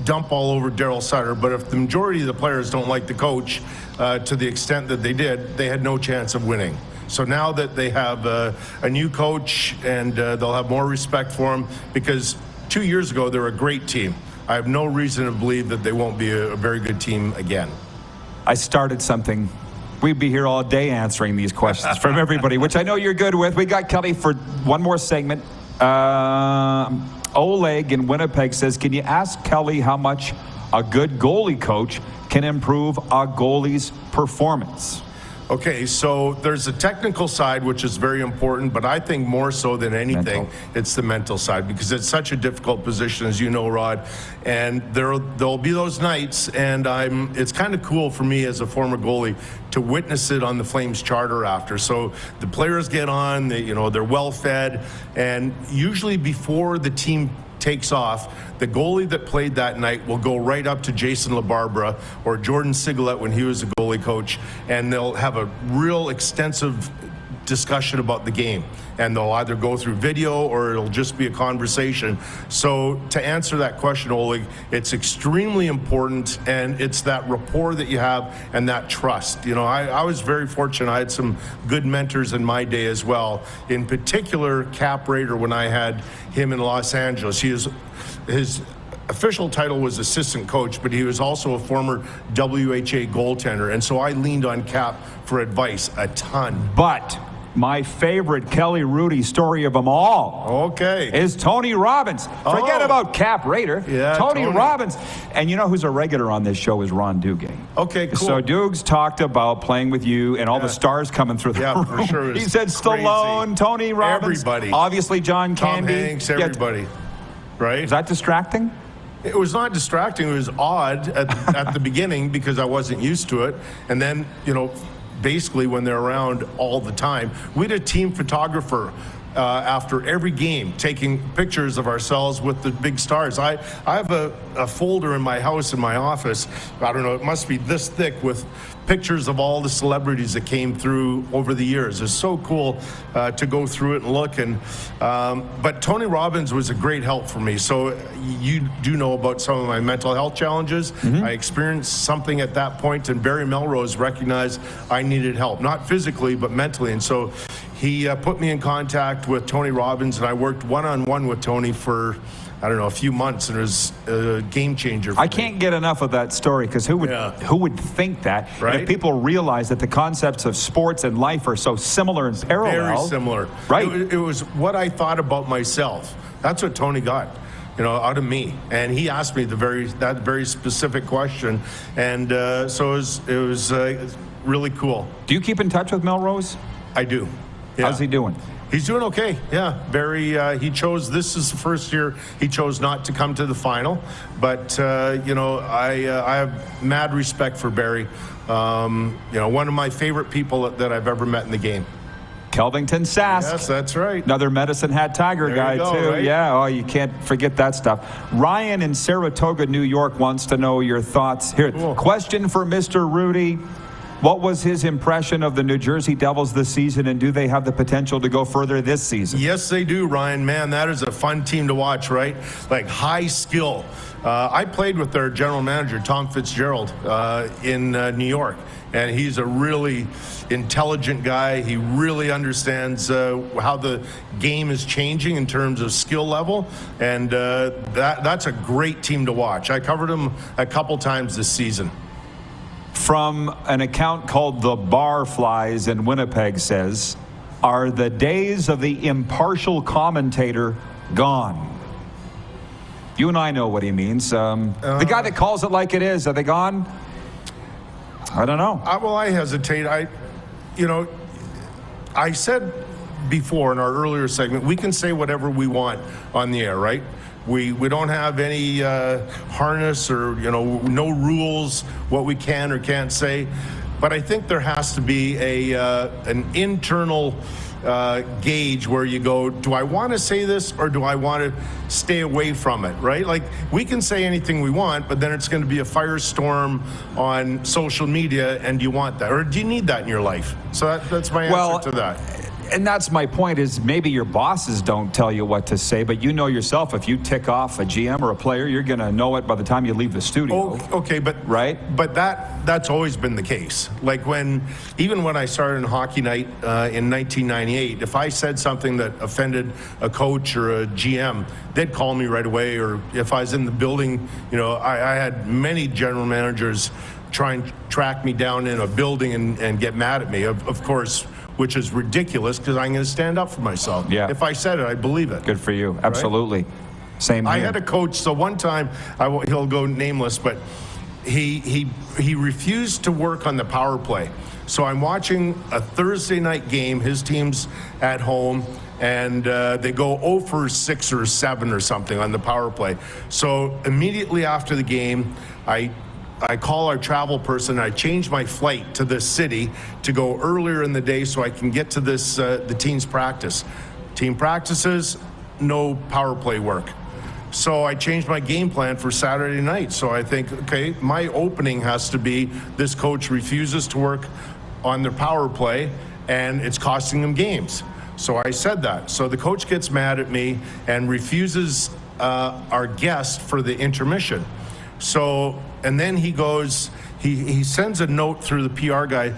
dump all over Daryl Sutter, but if the majority of the players don't like the coach to the extent that they did, they had no chance of winning. So now that they have a new coach, and they'll have more respect for him, because 2 years ago they were a great team. I have no reason to believe that they won't be a very good team again.
I started something. We'd be here all day answering these questions from everybody, which I know you're good with. We got Kelly for one more segment. Oleg in Winnipeg says, can you ask Kelly how much a good goalie coach can improve a goalie's performance?
Okay, so there's a technical side, which is very important, but I think more so than anything, it's the mental side, because it's such a difficult position, as you know, Rod. And there'll be those nights, and it's kind of cool for me as a former goalie to witness it on the Flames charter after. So the players get on, they're well fed, and usually before the team takes off, the goalie that played that night will go right up to Jason LaBarbera or Jordan Sigalet when he was a goalie coach, and they'll have a real extensive discussion about the game, and they'll either go through video or it'll just be a conversation. So to answer that question, Oleg, it's extremely important, and it's that rapport that you have and that trust. You know, I was very fortunate. I had some good mentors in my day as well. In particular, Cap Rader, when I had him in Los Angeles, his official title was assistant coach, but he was also a former WHA goaltender, and so I leaned on Cap for advice a ton.
But my favorite Kelly Hrudey story of them all is Tony Robbins. Forget about Cap Rader.
Yeah,
Tony Robbins. And you know who's a regular on this show is Ron Duguay.
Okay, cool.
So Dukes talked about playing with you and all the stars coming through the room.
For sure.
He said Stallone, Tony Robbins.
Everybody.
Obviously John
Tom
Candy.
Hanks, everybody. Right?
Is that distracting?
It was not distracting. It was odd at the beginning because I wasn't used to it. And then, you know, basically when they're around all the time. We had a team photographer after every game taking pictures of ourselves with the big stars. I have a folder in my house, in my office, I don't know, it must be this thick, with pictures of all the celebrities that came through over the years. It's so cool to go through it and look. And but Tony Robbins was a great help for me. So you do know about some of my mental health challenges. I experienced something at that point, and Barry Melrose recognized I needed help, not physically, but mentally. And so he put me in contact with Tony Robbins, and I worked one-on-one with Tony for, I don't know, a few months, and it was a game changer for me.
I can't get enough of that story, because who would think that?
Right?
And if people realize that the concepts of sports and life are so similar and parallel.
Very similar.
Right.
It was what I thought about myself. That's what Tony got, you know, out of me. And he asked me that very specific question. And so it was really cool.
Do you keep in touch with Melrose?
I do. Yeah.
How's he doing?
He's doing okay. Yeah, very. This is the first year he chose not to come to the final, but you know, I have mad respect for Barry. You know, one of my favorite people that I've ever met in the game.
Kelvington Sask.
Yes, that's right.
Another Medicine Hat Tiger
There
guy
you go,
too.
right?
Yeah. Oh, you can't forget that stuff. Ryan in Saratoga, New York, wants to know your thoughts. Here, question for Mr. Hrudey. What was his impression of the New Jersey Devils this season, and do they have the potential to go further this season?
Yes, they do, Ryan. Man, that is a fun team to watch, right? Like high skill. I played with their general manager, Tom Fitzgerald, in New York, and he's a really intelligent guy. He really understands how the game is changing in terms of skill level, and that's a great team to watch. I covered them a couple times this season.
From an account called The Barflies in Winnipeg says, are the days of the impartial commentator gone? You and I know what he means. The guy that calls it like it is, are they gone? I don't know.
Well, I hesitate. I said before in our earlier segment, we can say whatever we want on the air, right? We don't have any harness or, you know, no rules what we can or can't say. But I think there has to be an internal gauge where you go, do I want to say this or do I want to stay away from it, right? Like, we can say anything we want, but then it's going to be a firestorm on social media, and do you want that? Or do you need that in your life? So that's my answer to that.
And that's my point, is maybe your bosses don't tell you what to say, but you know yourself, if you tick off a GM or a player, you're going to know it by the time you leave the studio.
Okay, but that's always been the case. Like even when I started in Hockey Night in 1998, if I said something that offended a coach or a GM, they'd call me right away. Or if I was in the building, you know, I had many general managers try and track me down in a building and get mad at me, of course, which is ridiculous because I'm going to stand up for myself.
Yeah.
If I said it, I believe it.
Good for you. Absolutely. Right? Same here.
I had a coach, so one time, he'll go nameless, but he refused to work on the power play. So I'm watching a Thursday night game, his team's at home, and they go 0 for 6 or 7 or something on the power play. So immediately after the game, I call our travel person. I change my flight to this city to go earlier in the day so I can get to this the team's practice. Team practices, no power play work. So I changed my game plan for Saturday night. So I think, okay, my opening has to be this coach refuses to work on their power play, and it's costing them games. So I said that. So the coach gets mad at me and refuses our guest for the intermission. So, and then he goes, he sends a note through the PR guy,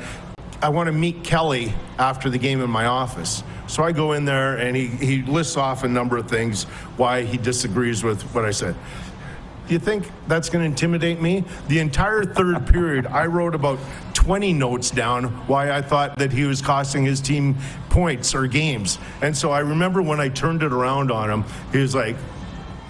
I want to meet Kelly after the game in my office. So I go in there and he lists off a number of things why he disagrees with what I said. Do you think that's going to intimidate me? The entire third period, I wrote about 20 notes down why I thought that he was costing his team points or games. And so I remember when I turned it around on him, he was like,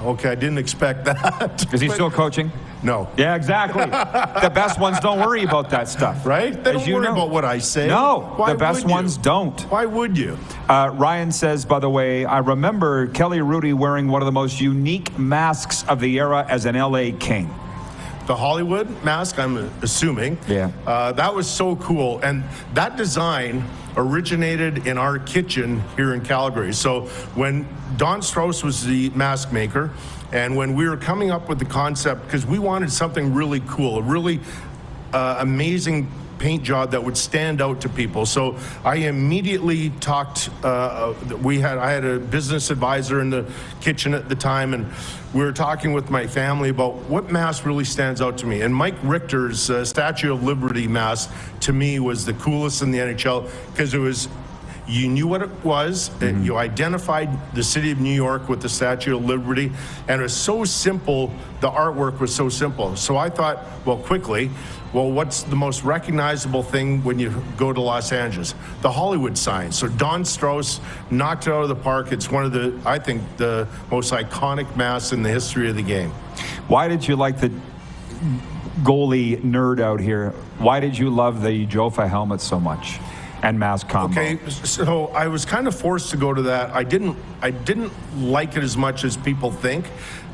okay, I didn't expect that.
Is he still coaching?
No.
Yeah, exactly. The best ones don't worry about that stuff.
Right? They don't worry about what I say.
No,
Why
the best
would you?
ones don't.
Why would you?
Ryan says, by the way, I remember Kelly Hrudey wearing one of the most unique masks of the era as an LA King.
The Hollywood mask, I'm assuming.
Yeah.
That was so cool. And that design originated in our kitchen here in Calgary. So when Don Strauss was the mask maker, and when we were coming up with the concept, because we wanted something really cool, a really amazing paint job that would stand out to people. So I immediately talked, I had a business advisor in the kitchen at the time, and we were talking with my family about what mask really stands out to me. And Mike Richter's Statue of Liberty mask, to me, was the coolest in the NHL, because it was, you knew what it was, you identified the city of New York with the Statue of Liberty, and it was so simple, the artwork was so simple. So I thought, well, quickly, what's the most recognizable thing when you go to Los Angeles? The Hollywood sign. So Don Strauss knocked it out of the park. It's one of the, I think, the most iconic masks in the history of the game.
Why did you like the goalie nerd out here? Why did you love the Jofa helmet so much and mask combo?
Okay, so I was kind of forced to go to that. I didn't like it as much as people think.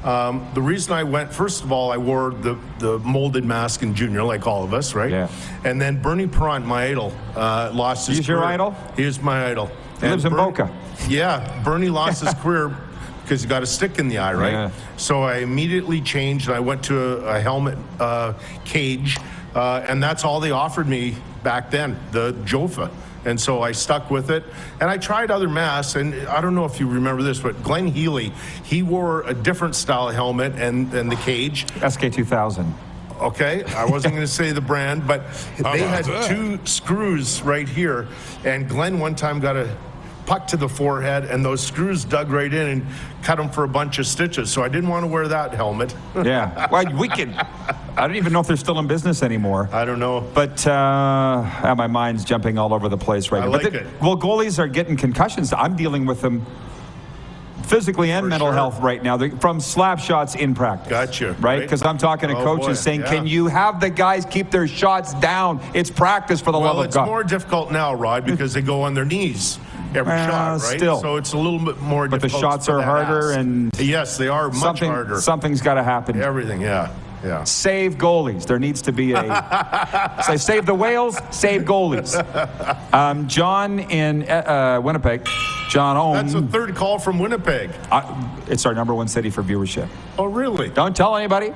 The reason I went, first of all, I wore the molded mask in junior, like all of us, right?
Yeah.
And then Bernie Perrant, my idol, lost his career.
He's your idol?
He is my idol.
He lives in Boca.
Yeah, Bernie lost his career because he got a stick in the eye, right?
Yeah.
So I immediately changed, and I went to a helmet cage, and that's all they offered me back then, the Jofa. And so I stuck with it. And I tried other masks, and I don't know if you remember this, but Glenn Healy, he wore a different style helmet and the cage.
SK2000.
Okay, I wasn't going to say the brand, but they had two screws right here. And Glenn one time got a puck to the forehead, and those screws dug right in and cut him for a bunch of stitches. So I didn't want to wear that helmet.
Yeah, well, I don't even know if they're still in business anymore.
I don't know.
But my mind's jumping all over the place right now.
like it.
Well, goalies are getting concussions. I'm dealing with them physically and mental health right now from slap shots in practice.
Gotcha.
Right? Because I'm talking to coaches saying, can you have the guys keep their shots down? It's practice for the love of God.
Well, it's more difficult now, Rod, because they go on their knees every shot, right?
Still.
So it's a little bit more
but
difficult.
But the shots are harder, and
yes, they are much harder.
Something's got to happen.
Everything, yeah.
Save goalies. There needs to be a say save the whales, save goalies. John in Winnipeg. John Ohm.
That's the third call from Winnipeg.
It's our number one city for viewership.
Oh, really?
Don't tell anybody.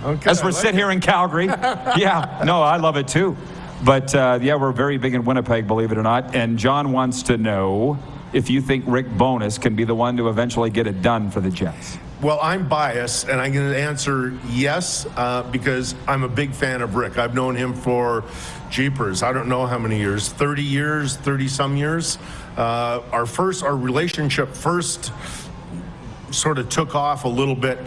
Okay.
As we sit here in Calgary. Yeah, no, I love it too. But we're very big in Winnipeg, believe it or not. And John wants to know if you think Rick Bowness can be the one to eventually get it done for the Jets.
Well, I'm biased, and I'm going to answer yes because I'm a big fan of Rick. I've known him for, jeepers, I don't know how many years, 30 years, 30-some years. Our relationship first sort of took off a little bit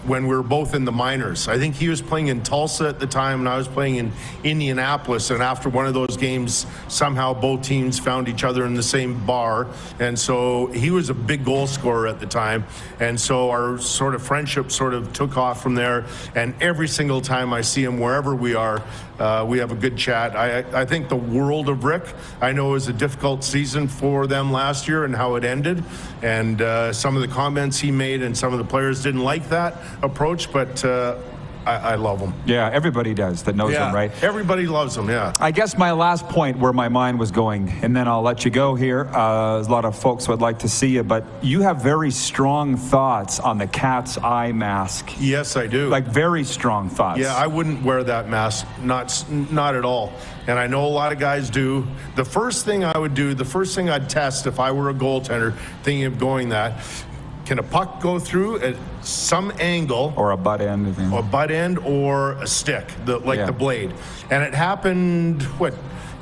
when we were both in the minors. I think he was playing in Tulsa at the time, and I was playing in Indianapolis. And after one of those games, somehow both teams found each other in the same bar. And so he was a big goal scorer at the time. And so our sort of friendship sort of took off from there. And every single time I see him, wherever we are, we have a good chat. I think the world of Rick. I know it was a difficult season for them last year and how it ended. And some of the comments he made and some of the players didn't like that approach, but I love them.
Yeah, everybody does that knows them, right?
Everybody loves them, yeah.
I guess my last point where my mind was going, and then I'll let you go here. A lot of folks would like to see you, but you have very strong thoughts on the cat's eye mask.
Yes, I do.
Like very strong thoughts.
Yeah, I wouldn't wear that mask, not at all. And I know a lot of guys do. The first thing I would do, the first thing I'd test if I were a goaltender thinking of going that, can a puck go through at some angle?
Or a butt end.
Or a butt end or a stick, the blade. And it happened,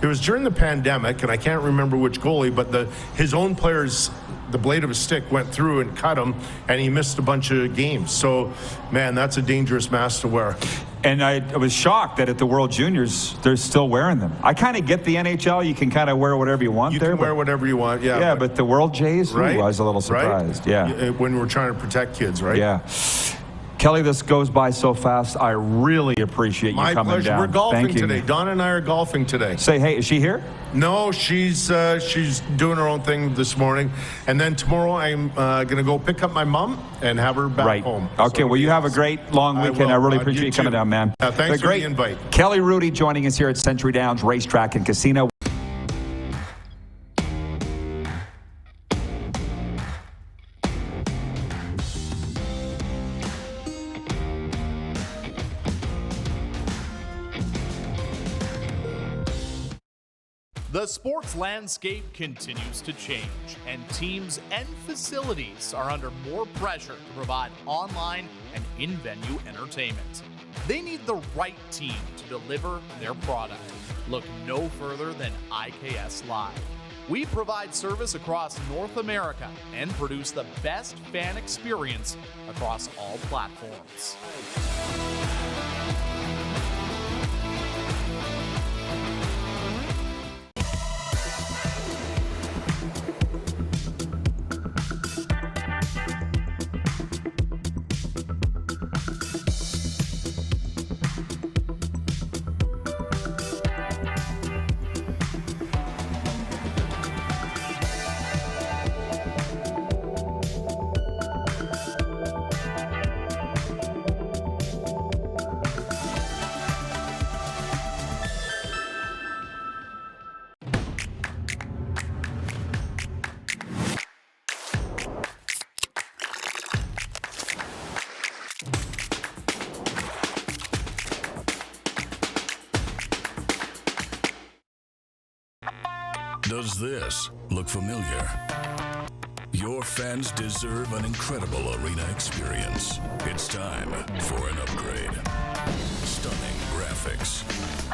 it was during the pandemic, and I can't remember which goalie, but his own players, the blade of his stick went through and cut him, and he missed a bunch of games. So, man, that's a dangerous mask to wear.
And I was shocked that at the World Juniors, they're still wearing them. I kind of get the NHL. You can kind of wear whatever you want there.
You can wear whatever you want, yeah.
Yeah, but the World Jays,
right?
I was a little surprised, yeah.
When we're trying to protect kids, right?
Yeah. Kelly, this goes by so fast. I really appreciate you coming
pleasure.
down.
We're golfing
Thank you.
today. Donna and I are golfing today.
Say, hey, is she here?
No, she's doing her own thing this morning. And then tomorrow I'm going to go pick up my mom and have her back home.
Okay,
So
well, you have a great long weekend. I really appreciate you coming down, man.
Thanks for the invite.
Kelly Hrudey joining us here at Century Downs Racetrack and Casino.
The sports landscape continues to change, and teams and facilities are under more pressure to provide online and in-venue entertainment. They need the right team to deliver their product. Look no further than IKS Live. We provide service across North America and produce the best fan experience across all platforms.
Does this look familiar? Your fans deserve an incredible arena experience. It's time for an upgrade. Stunning graphics.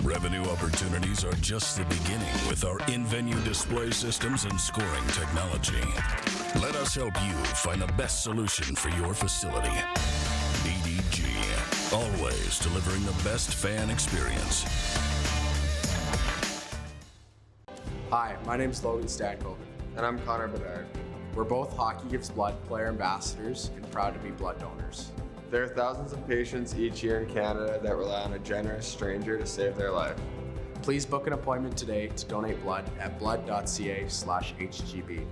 Revenue opportunities are just the beginning with our in-venue display systems and scoring technology. Let us help you find the best solution for your facility. EDG, always delivering the best fan experience.
Hi, my name's Logan Stankoven.
And I'm Connor Bedard.
We're both Hockey Gives Blood player ambassadors and proud to be blood donors.
There are thousands of patients each year in Canada that rely on a generous stranger to save their life.
Please book an appointment today to donate blood at blood.ca/HGB.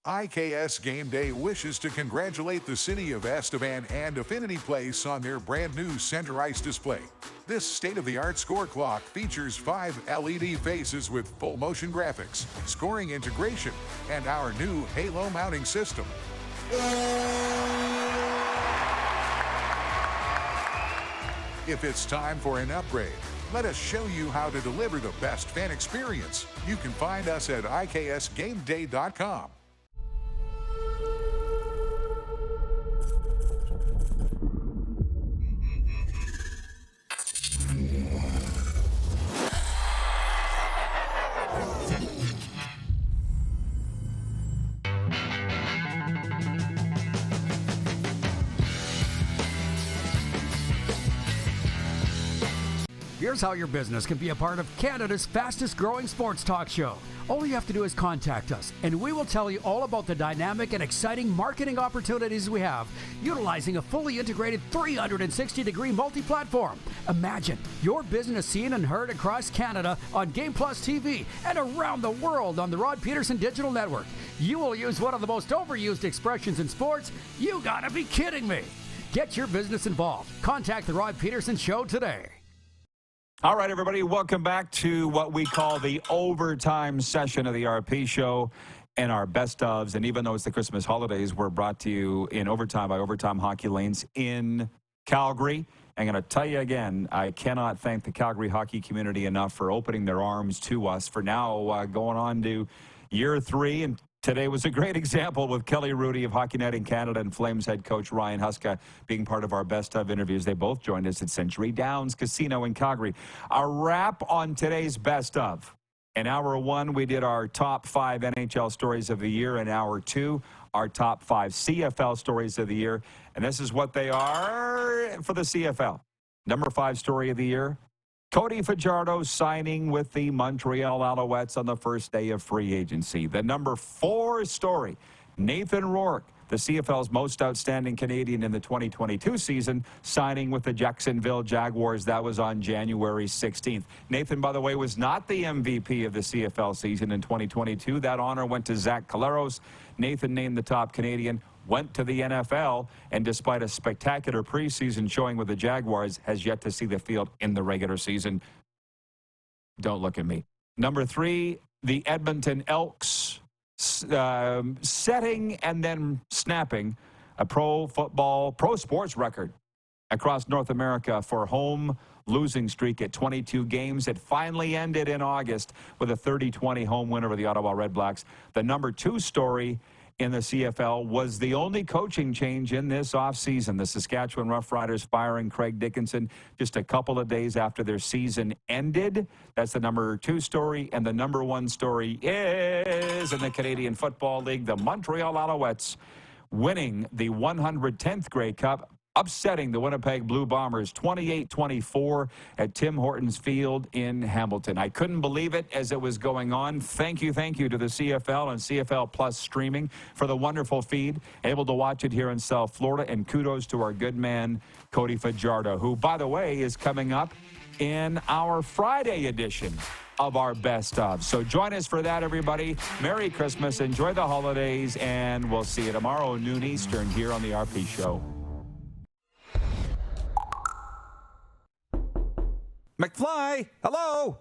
IKS Game Day wishes to congratulate the city of Estevan and Affinity Place on their brand new center ice display. This state-of-the-art score clock features 5 LED faces with full motion graphics, scoring integration, and our new halo mounting system. If it's time for an upgrade, let us show you how to deliver the best fan experience. You can find us at IKSGameDay.com.
Here's how your business can be a part of Canada's fastest growing sports talk show. All you have to do is contact us, and we will tell you all about the dynamic and exciting marketing opportunities we have, utilizing a fully integrated 360-degree multi-platform. Imagine your business seen and heard across Canada on Game Plus TV and around the world on the Rod Pedersen Digital Network. You will use one of the most overused expressions in sports. You gotta be kidding me. Get your business involved. Contact the Rod Pedersen Show today.
All right, everybody, welcome back to what we call the overtime session of the RP Show and our best ofs. And even though it's the Christmas holidays, we're brought to you in overtime by Overtime Hockey Lanes in Calgary. I'm going to tell you again, I cannot thank the Calgary hockey community enough for opening their arms to us for now going on to year 3. And today was a great example with Kelly Hrudey of Hockey Night in Canada and Flames head coach Ryan Huska being part of our best of interviews. They both joined us at Century Downs Casino in Calgary. A wrap on today's best of. In hour 1, we did our top 5 NHL stories of the year. In hour 2, our top 5 CFL stories of the year. And this is what they are for the CFL. Number 5 story of the year, Cody Fajardo signing with the Montreal Alouettes on the first day of free agency. The number 4 story, Nathan Rourke, the CFL's most outstanding Canadian in the 2022 season, signing with the Jacksonville Jaguars. That was on January 16th. Nathan, by the way, was not the MVP of the CFL season in 2022. That honor went to Zach Collaros. Nathan, named the top Canadian, went to the NFL, and despite a spectacular preseason showing with the Jaguars, has yet to see the field in the regular season. Don't look at me. Number 3, the Edmonton Elks, setting and then snapping a pro sports record across North America for home losing streak at 22 games. It finally ended in August with a 30-20 home win over the Ottawa Redblacks. The number 2 story in the CFL was the only coaching change in this offseason. The Saskatchewan Roughriders firing Craig Dickinson just a couple of days after their season ended. That's the number 2 story. And the number 1 story is in the Canadian Football League, the Montreal Alouettes winning the 110th Grey Cup, upsetting the Winnipeg Blue Bombers 28-24 at Tim Hortons Field in Hamilton. I couldn't believe it as it was going on. Thank you to the CFL and CFL Plus streaming for the wonderful feed. Able to watch it here in South Florida. And kudos to our good man, Cody Fajardo, who, by the way, is coming up in our Friday edition of our best of. So join us for that, everybody. Merry Christmas. Enjoy the holidays. And we'll see you tomorrow, noon Eastern, here on the RP Show. McFly, hello.